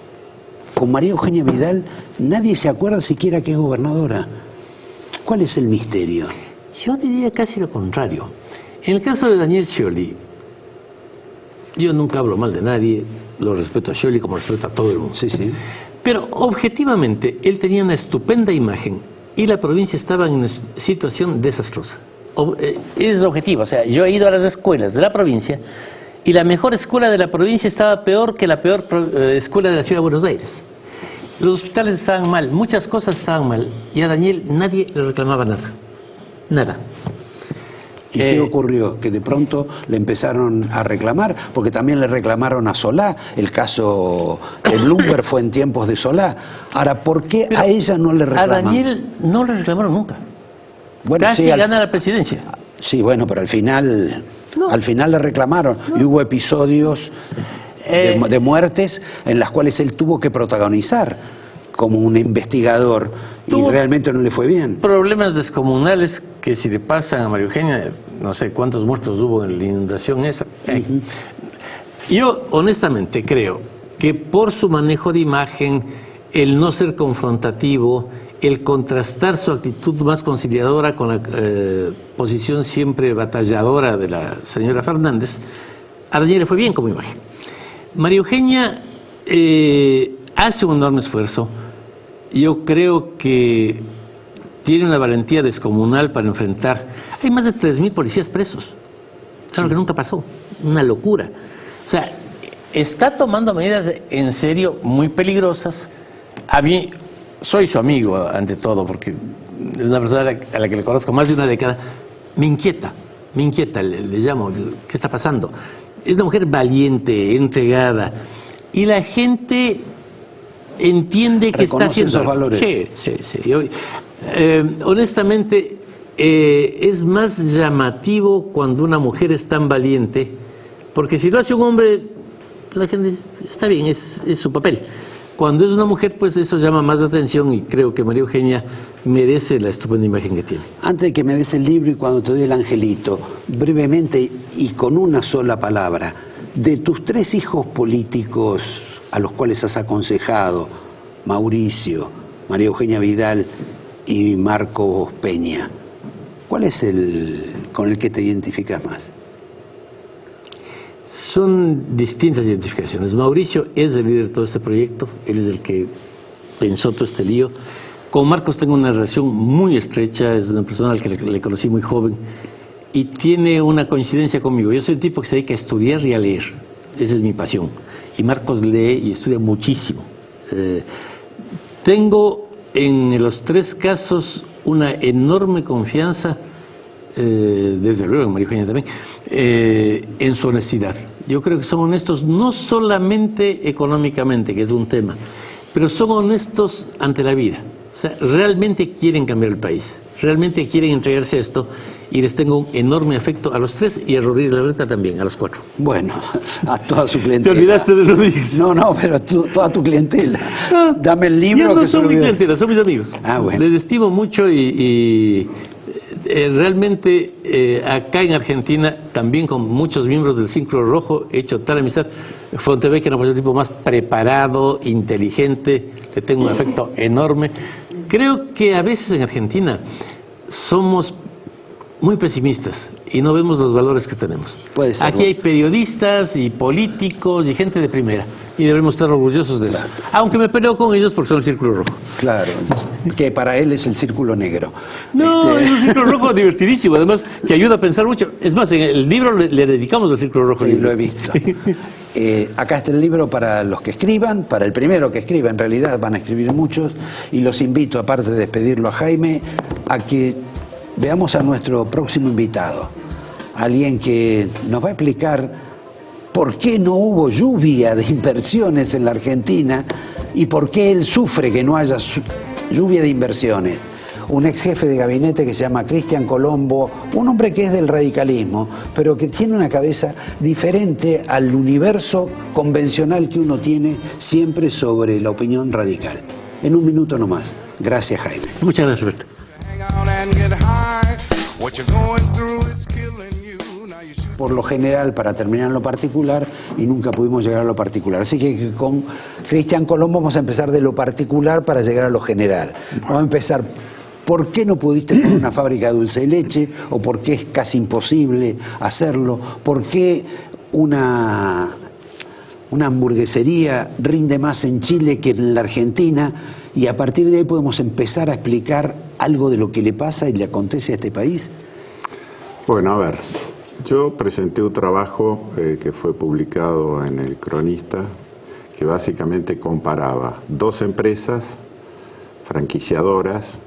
con María Eugenia Vidal, nadie se acuerda siquiera que es gobernadora. ¿Cuál es el misterio? Yo diría casi lo contrario. En el caso de Daniel Scioli, yo nunca hablo mal de nadie, lo respeto a Scioli como respeto a todo el mundo. Sí, sí. Pero objetivamente, él tenía una estupenda imagen y la provincia estaba en una situación desastrosa. Es objetivo, o sea, yo he ido a las escuelas de la provincia y la mejor escuela de la provincia estaba peor que la peor escuela de la ciudad de Buenos Aires. Los hospitales estaban mal, muchas cosas estaban mal, y a Daniel nadie le reclamaba nada. Nada. ¿Y qué ocurrió? Que de pronto le empezaron a reclamar, porque también le reclamaron a Solá. El caso de Bloomberg fue en tiempos de Solá. Ahora, ¿por qué a ella no le reclaman? A Daniel no le reclamaron nunca. Bueno, casi sí, gana la presidencia. Sí, bueno, pero al final le reclamaron. No. Y hubo episodios de muertes en las cuales él tuvo que protagonizar como un investigador y realmente no le fue bien. Problemas descomunales que si le pasan a María Eugenia, no sé cuántos muertos hubo en la inundación esa. Yo honestamente creo que por su manejo de imagen, el no ser confrontativo, el contrastar su actitud más conciliadora con la posición siempre batalladora de la señora Fernández, a Daniel le fue bien como imagen. María Eugenia hace un enorme esfuerzo. Yo creo que tiene una valentía descomunal para enfrentar. Hay más de 3.000 policías presos. Claro que nunca pasó. Una locura. O sea, está tomando medidas en serio muy peligrosas. A mí, soy su amigo ante todo, porque es una persona a la que le conozco más de una década. Me inquieta, le llamo. ¿Qué está pasando? Es una mujer valiente, entregada. Y la gente entiende que está haciendo esos valores. Sí. Yo, honestamente, es más llamativo cuando una mujer es tan valiente, porque si lo hace un hombre, la gente dice, está bien, es su papel. Cuando es una mujer, pues eso llama más la atención, y creo que María Eugenia merece la estupenda imagen que tiene. Antes de que me des el libro y cuando te doy el angelito, brevemente y con una sola palabra, de tus 3 hijos políticos a los cuales has aconsejado, Mauricio, María Eugenia Vidal y Marcos Peña, ¿cuál es el con el que te identificas más? Son distintas identificaciones. Mauricio es el líder de todo este proyecto, él es el que pensó todo este lío. Con Marcos tengo una relación muy estrecha, es una persona a la que le conocí muy joven y tiene una coincidencia conmigo. Yo soy un tipo que se dedica a estudiar y a leer, esa es mi pasión. Y Marcos lee y estudia muchísimo. Tengo en los 3 casos una enorme confianza, desde luego en María Eugenia también, en su honestidad. Yo creo que son honestos no solamente económicamente, que es un tema, pero son honestos ante la vida. O sea, realmente quieren cambiar el país, realmente quieren entregarse a esto, y les tengo un enorme afecto a los 3 y a Rodríguez Larreta también, a los 4. Bueno, a toda su clientela. ¿Te olvidaste de Rodríguez? No, pero toda tu clientela. Dame el libro. Yo no que son mi clientela, son mis amigos. Ah, bueno. Les estimo mucho y realmente acá en Argentina, también con muchos miembros del Círculo Rojo, he hecho tal amistad. Fontevecchia no fue el tipo más preparado, inteligente, le tengo un afecto enorme. Creo que a veces en Argentina somos muy pesimistas y no vemos los valores que tenemos. Puede ser. Aquí hay periodistas y políticos y gente de primera y debemos estar orgullosos de eso. Aunque me peleo con ellos porque son el Círculo Rojo. Claro, que para él es el Círculo Negro. No, es un Círculo Rojo divertidísimo, además que ayuda a pensar mucho. Es más, en el libro le dedicamos al Círculo Rojo. Sí, lo he visto. Acá está el libro para los que escriban, para el primero que escriba, en realidad van a escribir muchos, y los invito, aparte de despedirlo a Jaime, a que veamos a nuestro próximo invitado, alguien que nos va a explicar por qué no hubo lluvia de inversiones en la Argentina y por qué él sufre que no haya lluvia de inversiones. Un ex jefe de gabinete que se llama Cristian Colombo, un hombre que es del radicalismo, pero que tiene una cabeza diferente al universo convencional que uno tiene siempre sobre la opinión radical. En un minuto nomás. Gracias, Jaime. Muchas gracias, Roberto. Por lo general, para terminar en lo particular, y nunca pudimos llegar a lo particular. Así que con Cristian Colombo vamos a empezar de lo particular para llegar a lo general. Vamos a empezar, ¿por qué no pudiste poner una fábrica de dulce de leche? ¿O por qué es casi imposible hacerlo? ¿Por qué una hamburguesería rinde más en Chile que en la Argentina? Y a partir de ahí podemos empezar a explicar algo de lo que le pasa y le acontece a este país. Bueno, a ver, yo presenté un trabajo que fue publicado en El Cronista, que básicamente comparaba 2 empresas franquiciadoras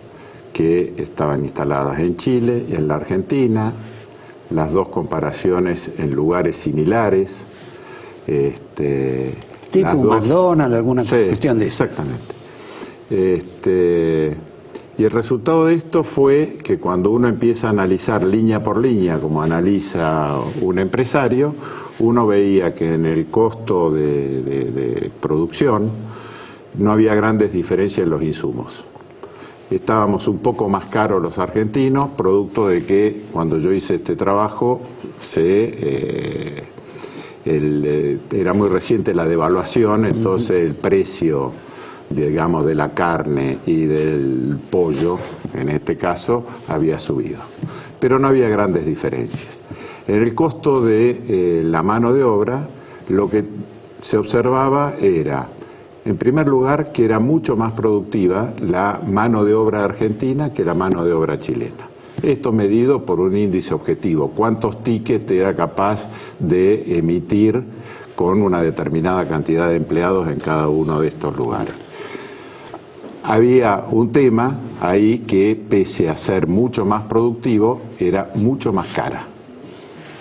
que estaban instaladas en Chile y en la Argentina, las 2 comparaciones en lugares similares. Tipo un McDonald's, alguna cuestión de eso. Exactamente. Y el resultado de esto fue que cuando uno empieza a analizar línea por línea, como analiza un empresario, uno veía que en el costo de producción no había grandes diferencias en los insumos. Estábamos un poco más caros los argentinos, producto de que cuando yo hice este trabajo se era muy reciente la devaluación, entonces el precio, digamos, de la carne y del pollo, en este caso, había subido. Pero no había grandes diferencias. En el costo de la mano de obra, lo que se observaba era, en primer lugar, que era mucho más productiva la mano de obra argentina que la mano de obra chilena. Esto medido por un índice objetivo, cuántos tickets era capaz de emitir con una determinada cantidad de empleados en cada uno de estos lugares. Había un tema ahí que, pese a ser mucho más productivo, era mucho más cara,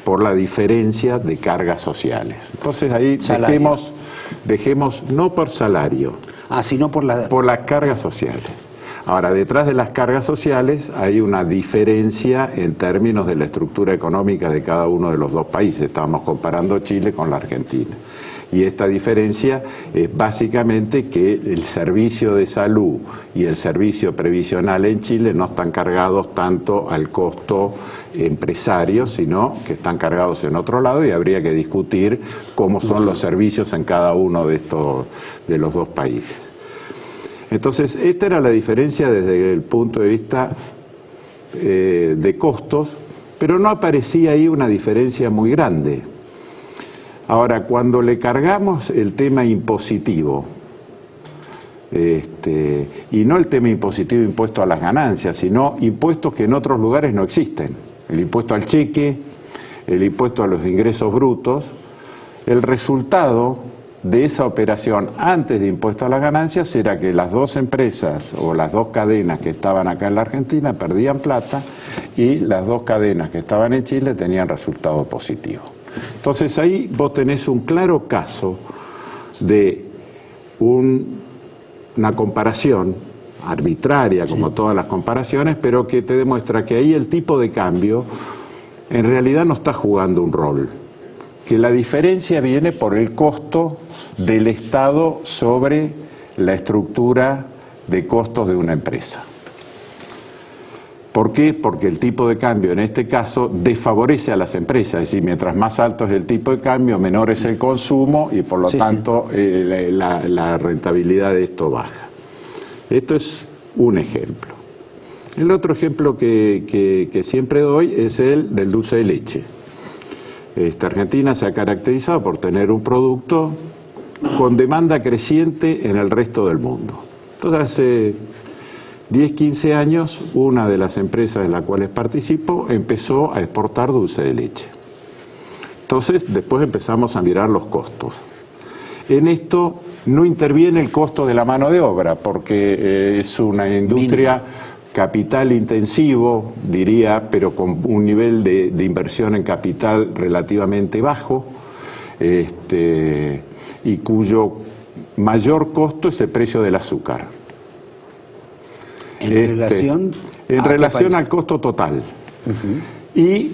por la diferencia de cargas sociales. Entonces ahí dejemos no por salario, sino por las cargas sociales. Ahora, detrás de las cargas sociales hay una diferencia en términos de la estructura económica de cada uno de los dos países. Estábamos comparando Chile con la Argentina. Y esta diferencia es básicamente que el servicio de salud y el servicio previsional en Chile no están cargados tanto al costo empresario, sino que están cargados en otro lado, y habría que discutir cómo son los servicios en cada uno de los dos países. Entonces, esta era la diferencia desde el punto de vista de costos, pero no aparecía ahí una diferencia muy grande. Ahora, cuando le cargamos el tema impositivo, y no el tema impositivo impuesto a las ganancias, sino impuestos que en otros lugares no existen, el impuesto al cheque, el impuesto a los ingresos brutos, el resultado de esa operación antes de impuesto a las ganancias era que las dos empresas o las dos cadenas que estaban acá en la Argentina perdían plata y las dos cadenas que estaban en Chile tenían resultado positivo. Entonces ahí vos tenés un claro caso de una comparación arbitraria, como todas las comparaciones, pero que te demuestra que ahí el tipo de cambio en realidad no está jugando un rol, que la diferencia viene por el costo del Estado sobre la estructura de costos de una empresa. ¿Por qué? Porque el tipo de cambio en este caso desfavorece a las empresas, es decir, mientras más alto es el tipo de cambio, menor es el consumo y por lo tanto la rentabilidad de esto baja. Esto es un ejemplo. El otro ejemplo que siempre doy es el del dulce de leche. Argentina se ha caracterizado por tener un producto con demanda creciente en el resto del mundo. Entonces, hace 10, 15 años, una de las empresas en las cuales participo empezó a exportar dulce de leche. Entonces, después empezamos a mirar los costos. En esto no interviene el costo de la mano de obra, porque es una industria capital intensivo, diría, pero con un nivel de inversión en capital relativamente bajo, y cuyo mayor costo es el precio del azúcar. ¿En relación al costo total? Y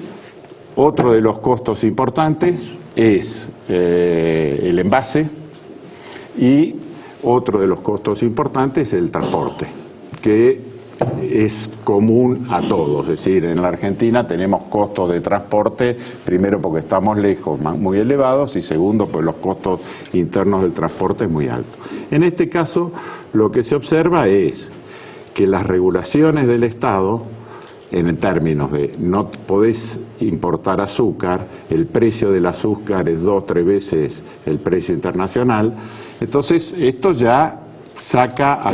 otro de los costos importantes es el envase, y otro de los costos importantes es el transporte, que es común a todos. Es decir, en la Argentina tenemos costos de transporte, primero porque estamos lejos, muy elevados, y segundo, pues los costos internos del transporte es muy alto. En este caso, lo que se observa es que las regulaciones del Estado, en términos de no podés importar azúcar, el precio del azúcar es 2 o 3 veces el precio internacional, entonces esto ya saca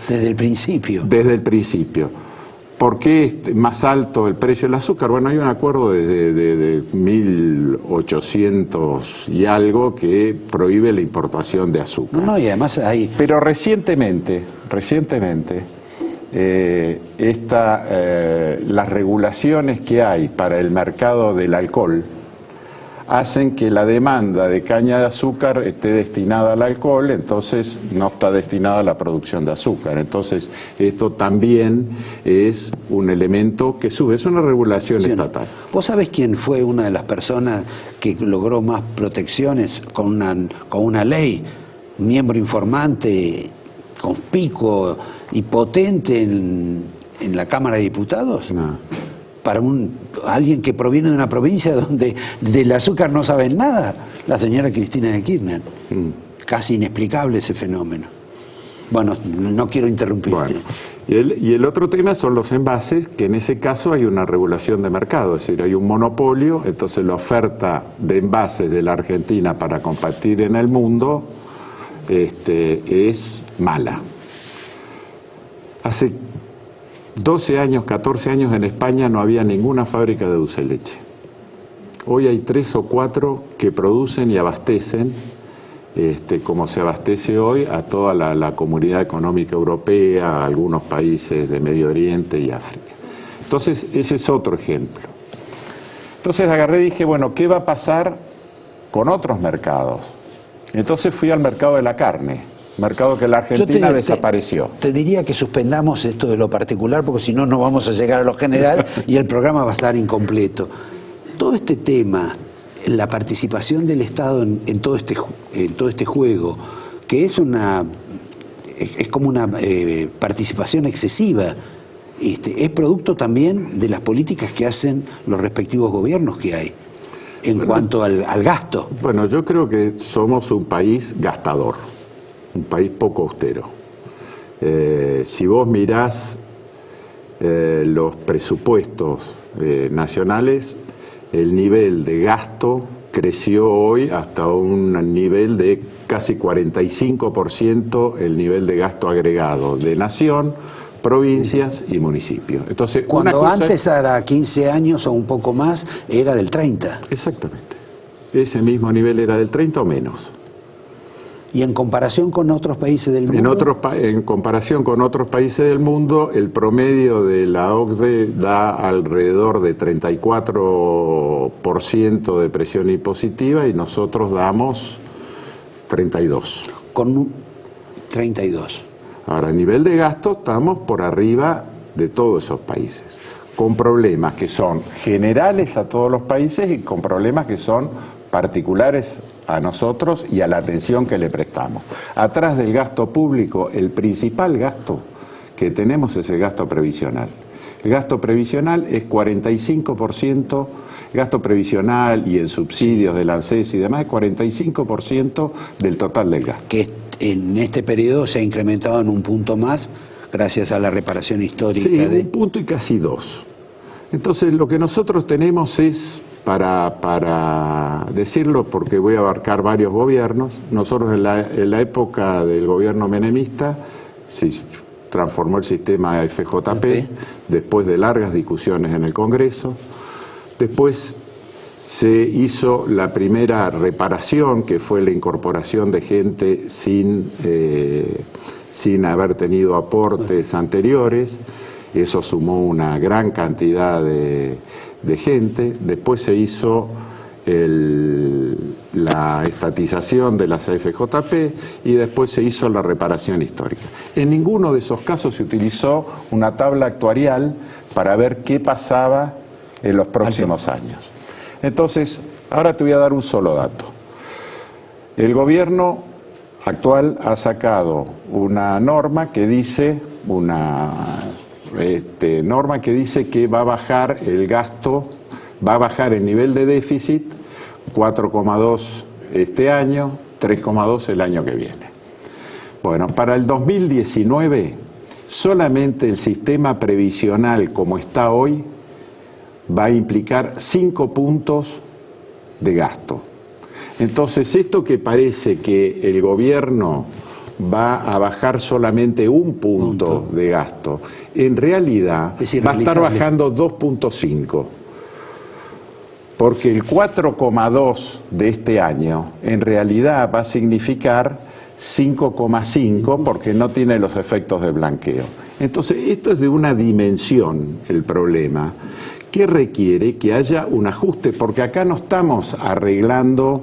desde el principio. Desde el principio. ¿Por qué es más alto el precio del azúcar? Bueno, hay un acuerdo desde 1800 y algo que prohíbe la importación de azúcar. No, y además hay... Pero recientemente las regulaciones que hay para el mercado del alcohol hacen que la demanda de caña de azúcar esté destinada al alcohol, entonces no está destinada a la producción de azúcar. Entonces, esto también es un elemento que sube, es una regulación estatal. ¿Vos sabés quién fue una de las personas que logró más protecciones con una ley? Un miembro informante, conspicuo y potente en la Cámara de Diputados. No. para alguien que proviene de una provincia donde del azúcar no saben nada, la señora Cristina de Kirchner. Casi inexplicable ese fenómeno. Bueno, no quiero interrumpirte. Bueno, y el otro tema son los envases, que en ese caso hay una regulación de mercado, es decir, hay un monopolio, entonces la oferta de envases de la Argentina para competir en el mundo es mala. Hace 12 años, 14 años en España no había ninguna fábrica de dulce de leche. Hoy hay 3 o 4 que producen y abastecen, como se abastece hoy, a toda la comunidad económica europea, a algunos países de Medio Oriente y África. Entonces, ese es otro ejemplo. Entonces agarré y dije, bueno, ¿qué va a pasar con otros mercados? Entonces fui al mercado de la carne, mercado que la Argentina desapareció. Te diría que suspendamos esto de lo particular, porque si no, no vamos a llegar a lo general y el programa va a estar incompleto. Todo este tema, la participación del Estado en todo este juego, que es como una participación excesiva, es producto también de las políticas que hacen los respectivos gobiernos que hay en cuanto al gasto. Bueno, yo creo que somos un país gastador, un país poco austero. Si vos mirás los presupuestos nacionales, el nivel de gasto creció hoy hasta un nivel de casi 45% el nivel de gasto agregado de nación, provincias y municipios. Entonces, cuando antes era 15 años o un poco más, era del 30. Exactamente. Ese mismo nivel era del 30 o menos. ¿Y en comparación con otros países del mundo? En comparación con otros países del mundo, el promedio de la OCDE da alrededor de 34% de presión impositiva y nosotros damos 32%. Con 32%. Ahora, a nivel de gasto estamos por arriba de todos esos países, con problemas que son generales a todos los países y con problemas que son particulares a nosotros y a la atención que le prestamos. Atrás del gasto público, el principal gasto que tenemos es el gasto previsional. El gasto previsional es 45%, gasto previsional y en subsidios del ANSES y demás, es 45% del total del gasto. Que en este periodo se ha incrementado en un punto más gracias a la reparación histórica. Sí, un punto y casi 2. Entonces, lo que nosotros tenemos es, para decirlo, porque voy a abarcar varios gobiernos, nosotros en la época del gobierno menemista se transformó el sistema FJP, después de largas discusiones en el Congreso, después se hizo la primera reparación, que fue la incorporación de gente sin haber tenido aportes anteriores, eso sumó una gran cantidad de gente. Después se hizo la estatización de las AFJP y después se hizo la reparación histórica. En ninguno de esos casos se utilizó una tabla actuarial para ver qué pasaba en los próximos años. Entonces, ahora te voy a dar un solo dato. El gobierno actual ha sacado una norma que dice, que va a bajar el gasto, va a bajar el nivel de déficit 4,2 este año, 3,2 el año que viene. Bueno, para el 2019, solamente el sistema previsional como está hoy va a implicar 5 puntos de gasto. Entonces, esto que parece que el gobierno va a bajar solamente un punto de gasto, en realidad va a estar bajando 2,5, porque el 4,2 de este año en realidad va a significar 5,5 porque no tiene los efectos de blanqueo. Entonces, esto es de una dimensión el problema que requiere que haya un ajuste, porque acá no estamos arreglando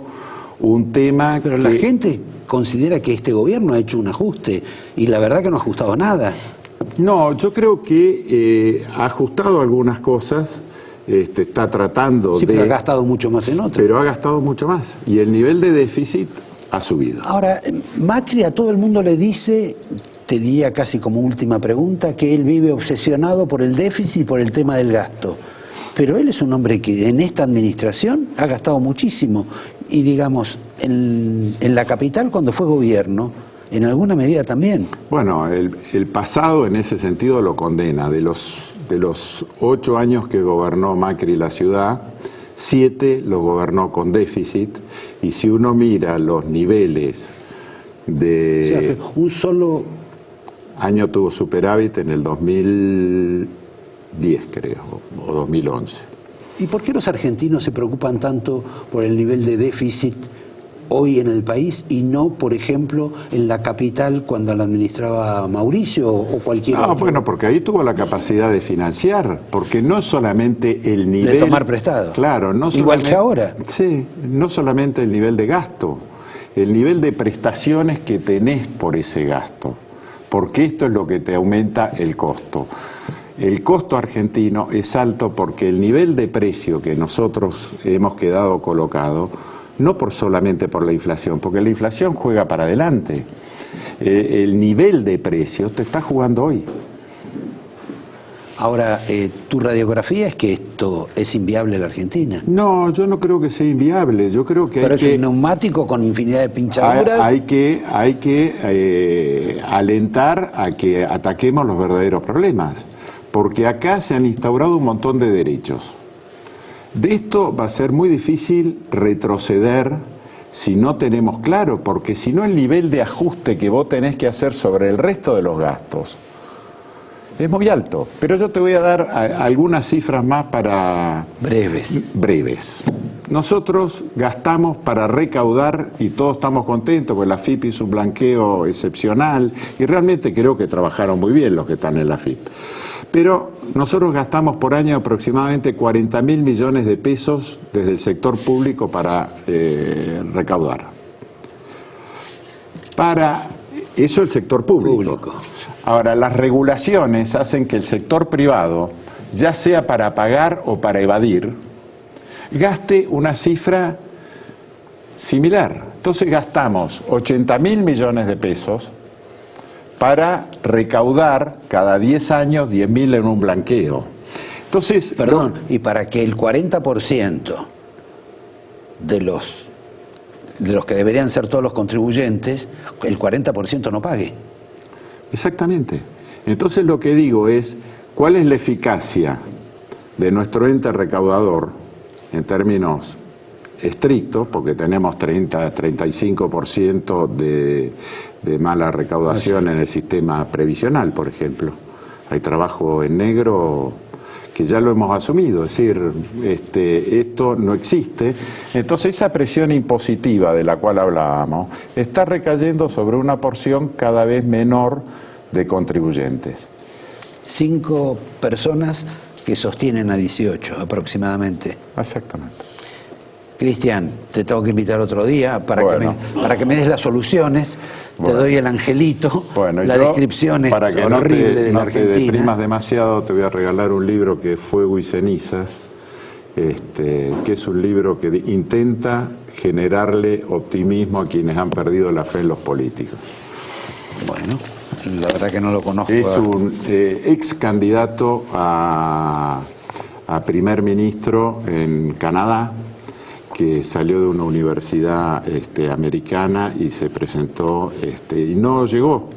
un tema. Pero la gente considera que este gobierno ha hecho un ajuste y la verdad que no ha ajustado nada. No, yo creo que ha ajustado algunas cosas, está tratando sí, pero ha gastado mucho más en otras. Pero ha gastado mucho más y el nivel de déficit ha subido. Ahora, Macri a todo el mundo le dice, te diría casi como última pregunta, que él vive obsesionado por el déficit y por el tema del gasto. Pero él es un hombre que en esta administración ha gastado muchísimo. Y digamos, en la capital cuando fue gobierno, en alguna medida también. Bueno, el pasado en ese sentido lo condena. De los 8 años que gobernó Macri la ciudad, 7 los gobernó con déficit. Y si uno mira los niveles de... O sea, que un solo... año tuvo superávit en el 2010, creo, o 2011. ¿Y por qué los argentinos se preocupan tanto por el nivel de déficit hoy en el país y no, por ejemplo, en la capital cuando la administraba Mauricio o cualquier otro? Bueno, porque ahí tuvo la capacidad de financiar, porque no solamente el nivel... De tomar prestado. Claro, no igual que ahora. Sí, no solamente el nivel de gasto, el nivel de prestaciones que tenés por ese gasto, porque esto es lo que te aumenta el costo. El costo argentino es alto porque el nivel de precio que nosotros hemos quedado colocado, no solamente por la inflación, porque la inflación juega para adelante. El nivel de precio te está jugando hoy. Ahora, ¿tu radiografía es que esto es inviable en la Argentina? No, yo no creo que sea inviable. Yo creo que pero hay es un neumático con infinidad de pinchaduras. Hay que alentar a que ataquemos los verdaderos problemas. Porque acá se han instaurado un montón de derechos. De esto va a ser muy difícil retroceder si no tenemos claro, porque si no el nivel de ajuste que vos tenés que hacer sobre el resto de los gastos es muy alto. Pero yo te voy a dar algunas cifras más para... breves. Nosotros gastamos para recaudar, y todos estamos contentos, porque la AFIP hizo un blanqueo excepcional, y realmente creo que trabajaron muy bien los que están en la AFIP. Pero nosotros gastamos por año aproximadamente 40.000 millones de pesos desde el sector público para recaudar. Eso el sector público. Ahora, las regulaciones hacen que el sector privado, ya sea para pagar o para evadir, gaste una cifra similar. Entonces gastamos 80.000 millones de pesos para recaudar cada 10 años 10.000 en un blanqueo. Entonces, perdón, y para que el 40% de los que deberían ser todos los contribuyentes, el 40% no pague. Exactamente. Entonces lo que digo es, ¿cuál es la eficacia de nuestro ente recaudador en términos estrictos? Porque tenemos 35% de mala recaudación en el sistema previsional, por ejemplo. Hay trabajo en negro que ya lo hemos asumido, es decir, esto no existe. Entonces esa presión impositiva de la cual hablábamos está recayendo sobre una porción cada vez menor de contribuyentes. 5 personas que sostienen a 18 aproximadamente. Exactamente. Cristian, te tengo que invitar otro día para que me des las soluciones. Te doy el angelito, la descripción es horrible de la Argentina. Para que no te deprimas demasiado, te voy a regalar un libro que es Fuego y Cenizas, que es un libro que intenta generarle optimismo a quienes han perdido la fe en los políticos. Bueno, la verdad que no lo conozco. Es un ex candidato a primer ministro en Canadá, que salió de una universidad americana y se presentó y no llegó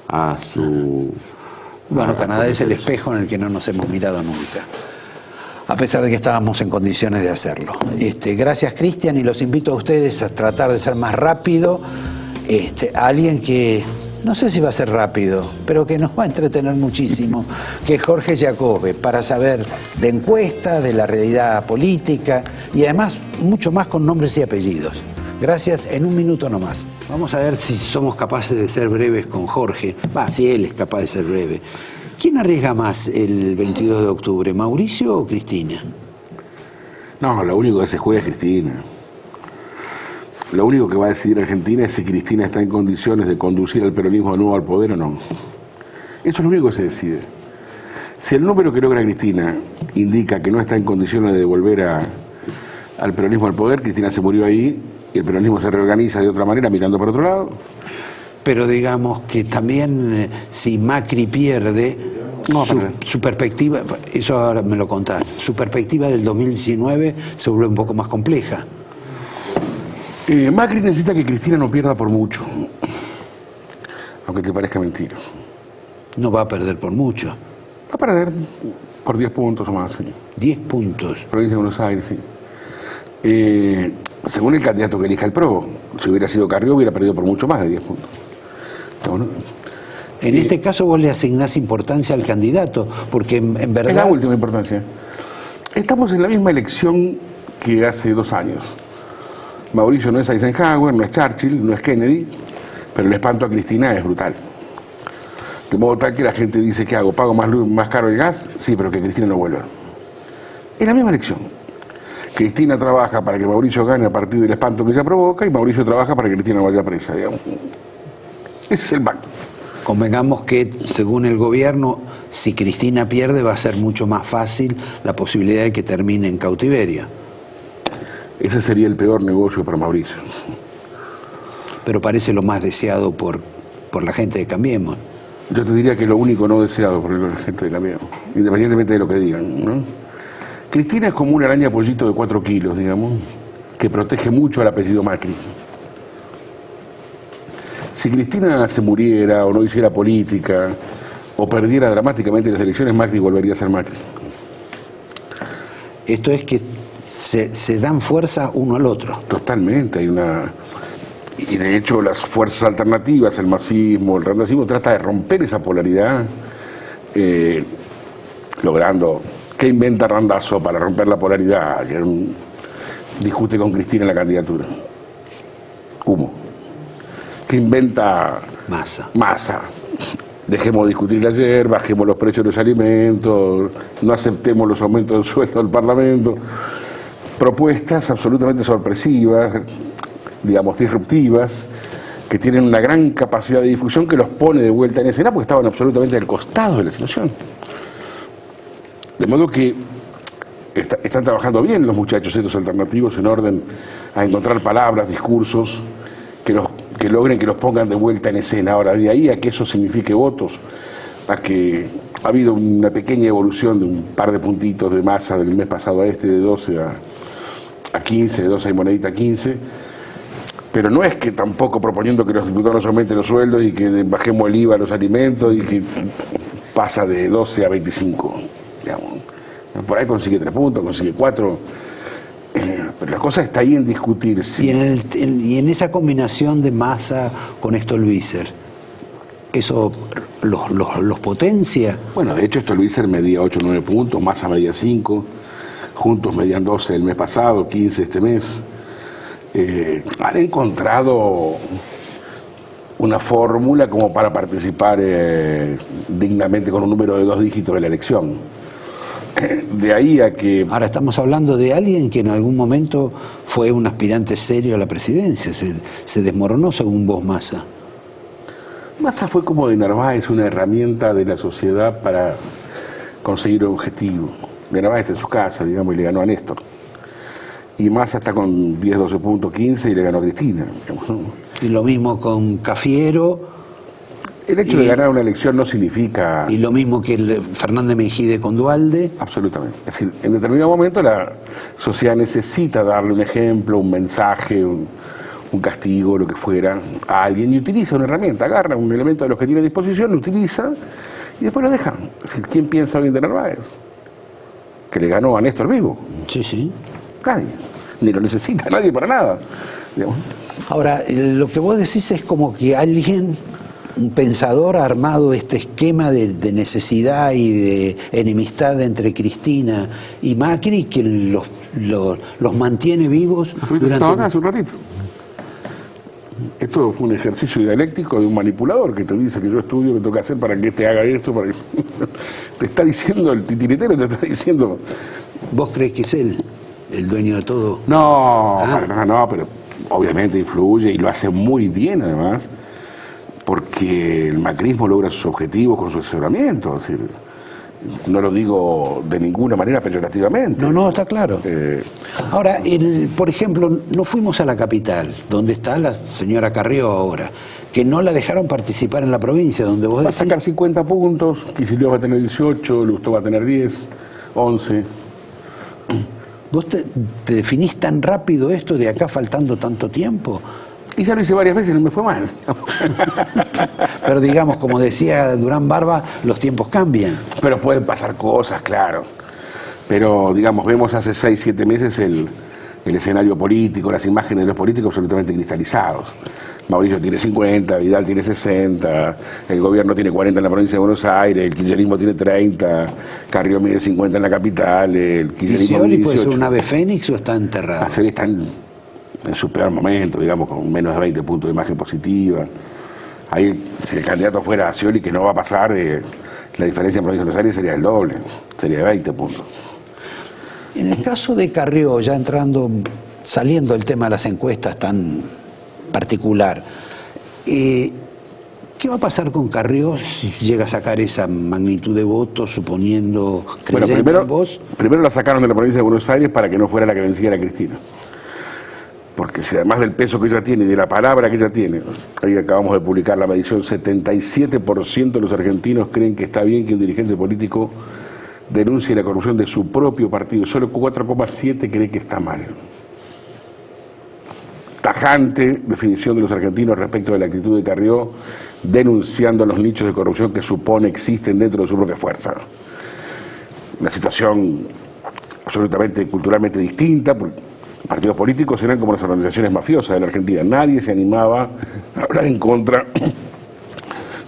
a su... Bueno, Canadá es el espejo en el que no nos hemos mirado nunca, a pesar de que estábamos en condiciones de hacerlo. Gracias, Cristian, y los invito a ustedes a tratar de ser más rápido. A alguien que, no sé si va a ser rápido, pero que nos va a entretener muchísimo, que es Jorge Jacobe, para saber de encuestas, de la realidad política y además mucho más con nombres y apellidos. Gracias, en un minuto nomás. Vamos a ver si somos capaces de ser breves con Jorge. Si él es capaz de ser breve. ¿Quién arriesga más el 22 de octubre, Mauricio o Cristina? No, lo único que se juega es Cristina. Lo único que va a decidir Argentina es si Cristina está en condiciones de conducir al peronismo de nuevo al poder o no. Eso es lo único que se decide. Si el número que logra Cristina indica que no está en condiciones de devolver al peronismo al poder, Cristina se murió ahí y el peronismo se reorganiza de otra manera mirando para otro lado. Pero digamos que también si Macri pierde, No va a perder. Su perspectiva, eso ahora me lo contás, su perspectiva del 2019 se vuelve un poco más compleja. Macri necesita que Cristina no pierda por mucho, aunque te parezca mentira. No va a perder por mucho. Va a perder por 10 puntos o más, sí. 10 puntos. Provincia de Buenos Aires, sí. Según el candidato que elija el PRO, si hubiera sido Carrió, hubiera perdido por mucho más de 10 puntos. Bueno, En este caso vos le asignás importancia al candidato, porque en verdad... es la última importancia. Estamos en la misma elección que hace 2 años. Mauricio no es Eisenhower, no es Churchill, no es Kennedy, pero el espanto a Cristina es brutal. De modo tal que la gente dice, ¿qué hago? ¿Pago más caro el gas? Sí, pero que Cristina no vuelva. Es la misma elección. Cristina trabaja para que Mauricio gane a partir del espanto que ella provoca y Mauricio trabaja para que Cristina vaya presa, digamos. Ese es el pacto. Convengamos que, según el gobierno, si Cristina pierde va a ser mucho más fácil la posibilidad de que termine en cautiverio. Ese sería el peor negocio para Mauricio. Pero parece lo más deseado por la gente de Cambiemos. Yo te diría que lo único no deseado por la gente de Cambiemos, independientemente de lo que digan, ¿no? Cristina es como una araña pollito de 4 kilos, digamos, que protege mucho al apellido Macri. Si Cristina se muriera o no hiciera política o perdiera dramáticamente las elecciones, Macri volvería a ser Macri. Esto es que se dan fuerza uno al otro. Totalmente, hay una... Y de hecho las fuerzas alternativas, el masismo, el randacismo, trata de romper esa polaridad, logrando... ¿Qué inventa Randazzo para romper la polaridad? Que discute con Cristina en la candidatura. Humo. ¿Qué inventa Massa? Dejemos de discutir ayer, bajemos los precios de los alimentos, no aceptemos los aumentos de sueldo del Parlamento. Propuestas absolutamente sorpresivas, digamos, disruptivas, que tienen una gran capacidad de difusión que los pone de vuelta en escena porque estaban absolutamente al costado de la situación. De modo que están trabajando bien los muchachos estos alternativos en orden a encontrar palabras, discursos que logren que los pongan de vuelta en escena. Ahora, de ahí a que eso signifique votos, a que ha habido una pequeña evolución de un par de puntitos de Massa del mes pasado a este, de 12 a 15, de 12 y monedita a 15, pero no es que tampoco proponiendo que los diputados no aumenten los sueldos y que bajemos el IVA a los alimentos y que pasa de 12 a 25. Digamos. Por ahí consigue 3 puntos, consigue 4, pero la cosa está ahí en discutirse. Y en esa combinación de Massa con Stolbizer, ¿eso los potencia? Bueno, de hecho Stolbizer medía 8 o 9 puntos, Massa medía 5, juntos medían 12 el mes pasado, 15 este mes. Han encontrado una fórmula como para participar dignamente con un número de 2 dígitos de la elección. De ahí a que... Ahora estamos hablando de alguien que en algún momento fue un aspirante serio a la presidencia, se desmoronó según vos, Massa. Massa fue como de Narváez, una herramienta de la sociedad para conseguir un objetivo. De Narváez está en su casa, digamos, y le ganó a Néstor. Y Massa está con 10, 12 puntos, 15 y le ganó a Cristina. Digamos, ¿no? Y lo mismo con Cafiero. El hecho de ganar una elección no significa... Y lo mismo que Fernández Mejide con Duhalde. Absolutamente. Es decir, en determinado momento la sociedad necesita darle un ejemplo, un mensaje, un castigo, lo que fuera, a alguien y utiliza una herramienta, agarra un elemento de los que tiene a disposición, lo utiliza y después lo deja. Es decir, ¿quién piensa bien de Narváez? Que le ganó a Néstor vivo. Sí, sí. Nadie. Ni lo necesita nadie para nada. Digamos. Ahora, lo que vos decís es como que alguien, un pensador, ha armado este esquema de necesidad y de enemistad entre Cristina y Macri que los mantiene vivos durante... Hace un ratito. Esto fue un ejercicio dialéctico de un manipulador que te dice que yo estudio, que tengo que hacer para que te haga esto, para que... Te está diciendo el titiritero, te está diciendo... ¿Vos crees que es él el dueño de todo? No, no, pero obviamente influye y lo hace muy bien además, porque el macrismo logra sus objetivos con su asesoramiento. Es decir, No lo digo de ninguna manera peyorativamente. No, está claro. Ahora, por ejemplo, no fuimos a la capital, donde está la señora Carrió ahora, que no la dejaron participar en la provincia, donde vos Va a decís... sacar 50 puntos, Kicillof va a tener 18, Lustó va a tener 10, 11. ¿Vos te definís tan rápido esto de acá faltando tanto tiempo? Y ya lo hice varias veces y no me fue mal. Pero digamos, como decía Durán Barba, los tiempos cambian. Pero pueden pasar cosas, claro. Pero, digamos, vemos hace 6, 7 meses el escenario político, las imágenes de los políticos absolutamente cristalizados. Mauricio tiene 50, Vidal tiene 60, el gobierno tiene 40 en la provincia de Buenos Aires, el kirchnerismo tiene 30, Carrió mide 50 en la capital, el kirchnerismo ¿Y mide 18. puede ser un ave fénix o está enterrado? Scioli está en su peor momento, digamos, con menos de 20 puntos de imagen positiva. Ahí, si el candidato fuera Scioli, que no va a pasar, la diferencia en provincia de Buenos Aires sería el doble, sería de 20 puntos. En el caso de Carrió, ya saliendo del tema de las encuestas tan particular, ¿qué va a pasar con Carrió si llega a sacar esa magnitud de votos, suponiendo, creyendo en vos? Primero la sacaron de la provincia de Buenos Aires para que no fuera la que venciera a Cristina. Porque si además del peso que ella tiene y de la palabra que ella tiene, ahí acabamos de publicar la medición, 77% de los argentinos creen que está bien que un dirigente político denuncie la corrupción de su propio partido, solo 4,7 cree que está mal. Tajante definición de los argentinos respecto de la actitud de Carrió, denunciando los nichos de corrupción que supone existen dentro de su propia fuerza. Una situación absolutamente culturalmente distinta, porque partidos políticos eran como las organizaciones mafiosas de la Argentina. Nadie se animaba a hablar en contra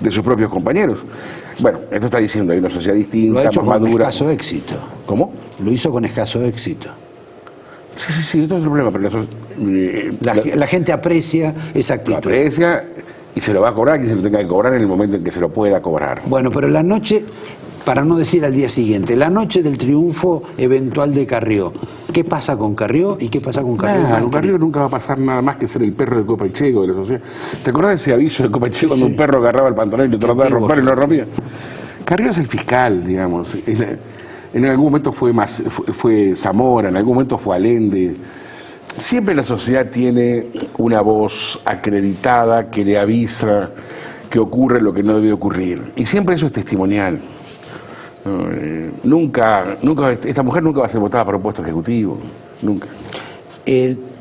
de sus propios compañeros. Bueno, esto está diciendo, hay una sociedad distinta, lo ha hecho más con madura. Escaso éxito. ¿Cómo? Lo hizo con escaso éxito. Sí, esto es el problema, pero La gente aprecia esa actitud. lo aprecia y se lo va a cobrar, que se lo tenga que cobrar en el momento en que se lo pueda cobrar. Bueno, pero la noche, para no decir al día siguiente, la noche del triunfo eventual de Carrió, ¿qué pasa con Carrió y qué pasa con Carrió? Con Carrió nunca va a pasar nada más que ser el perro de Copa y Checo de la sociedad. ¿Te acordás de ese aviso de Copa y Checo cuando un perro agarraba el pantalón y lo trataba de romper y lo rompía? Carrió es el fiscal, digamos. En algún momento fue Zamora, en algún momento fue Allende. Siempre la sociedad tiene una voz acreditada que le avisa que ocurre lo que no debe ocurrir. Y siempre eso es testimonial. Esta mujer nunca va a ser votada para un puesto ejecutivo. Nunca.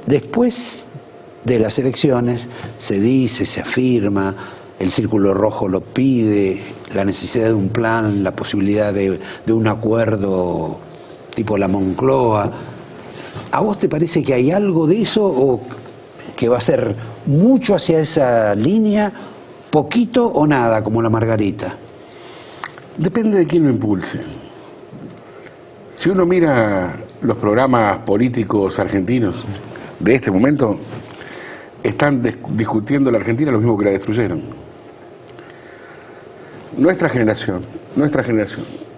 Después de las elecciones se dice, se afirma, el Círculo Rojo lo pide, la necesidad de un plan, la posibilidad de un acuerdo tipo la Moncloa. ¿A vos te parece que hay algo de eso o que va a ser mucho hacia esa línea, poquito o nada, como la Margarita? Depende de quién lo impulse. Si uno mira los programas políticos argentinos de este momento, están discutiendo la Argentina lo mismo que la destruyeron. Nuestra generación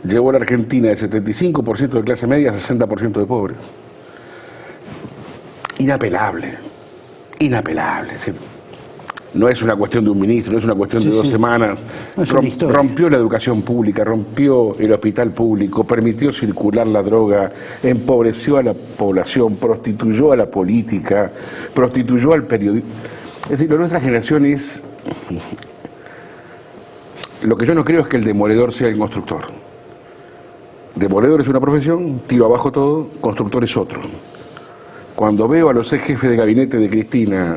llevó a la Argentina de 75% de clase media a 60% de pobres. Inapelable. No es una cuestión de un ministro, no es una cuestión de 2 semanas. Rompió la educación pública, rompió el hospital público, permitió circular la droga, empobreció a la población, prostituyó a la política, prostituyó al periodismo. Es decir, nuestra generación es... Lo que yo no creo es que el demoledor sea el constructor. Demoledor es una profesión, tiro abajo todo, constructor es otro. Cuando veo a los ex jefes de gabinete de Cristina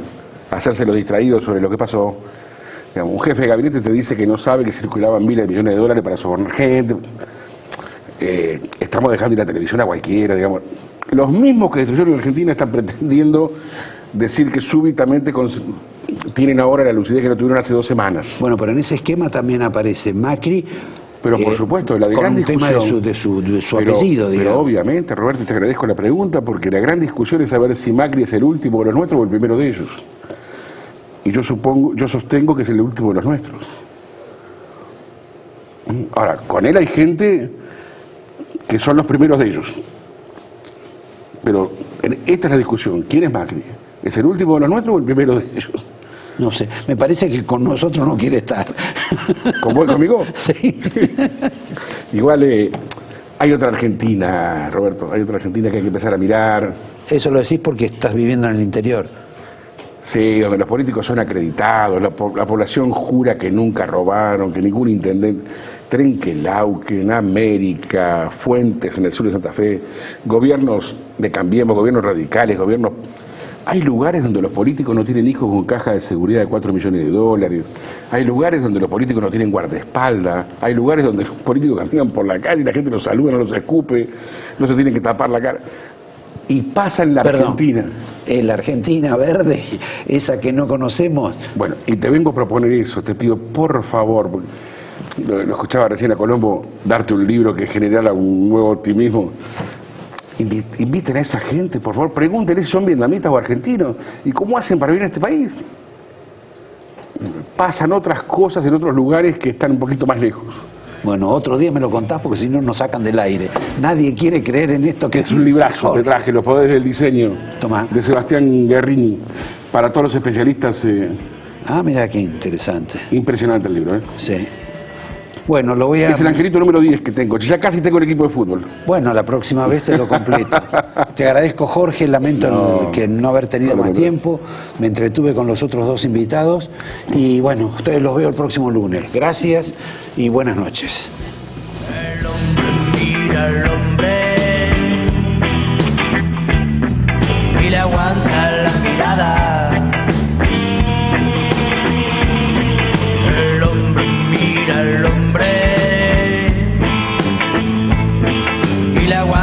hacerse los distraídos sobre lo que pasó, digamos, un jefe de gabinete te dice que no sabe que circulaban miles de millones de dólares para sobornar gente. Estamos dejando ir a la televisión a cualquiera, digamos. Los mismos que destruyeron Argentina están pretendiendo decir que súbitamente tienen ahora la lucidez que no tuvieron hace 2 semanas. Bueno, pero en ese esquema también aparece Macri. Pero por supuesto, la de gran discusión. Con un tema de su apellido, digamos. Pero obviamente, Roberto, te agradezco la pregunta, porque la gran discusión es saber si Macri es el último de los nuestros o el primero de ellos. Y yo sostengo que es el último de los nuestros. Ahora, con él hay gente que son los primeros de ellos. Pero esta es la discusión. ¿Quién es Macri? ¿Es el último de los nuestros o el primero de ellos? No sé, me parece que con nosotros no quiere estar. ¿Con vos y conmigo? Sí. Igual hay otra Argentina, Roberto, hay otra Argentina que hay que empezar a mirar. Eso lo decís porque estás viviendo en el interior. Sí, donde los políticos son acreditados, la población jura que nunca robaron, que ningún intendente... Trenquelauquen, América, Fuentes en el sur de Santa Fe, gobiernos de Cambiemos, gobiernos radicales, gobiernos... Hay lugares donde los políticos no tienen hijos con caja de seguridad de 4 millones de dólares, hay lugares donde los políticos no tienen guardaespaldas, hay lugares donde los políticos caminan por la calle y la gente los saluda, no los escupe, no se tienen que tapar la cara. Y pasa en la Argentina. En la Argentina verde, esa que no conocemos. Bueno, y te vengo a proponer eso, te pido por favor... Lo escuchaba recién a Colombo darte un libro que generara un nuevo optimismo. Inviten a esa gente, por favor, pregúntenle si son vietnamitas o argentinos y cómo hacen para vivir en este país. Pasan otras cosas en otros lugares que están un poquito más lejos. Bueno, otro día me lo contás porque si no nos sacan del aire. Nadie quiere creer en esto que es Un librazo, te traje Los poderes del diseño. Tomá. De Sebastián Guerrini, para todos los especialistas. Ah, mira qué interesante. Impresionante el libro, ¿eh? Sí. Bueno, lo voy a... Es el angelito número 10 que tengo. Ya casi tengo el equipo de fútbol. Bueno, la próxima vez te lo completo. Te agradezco, Jorge, lamento que no haber tenido más tiempo. Me entretuve con los otros dos invitados. Y bueno, ustedes los veo el próximo lunes. Gracias y buenas noches. El hombre mira al hombre y le aguanta la mirada. El hombre mira al hombre y le aguanta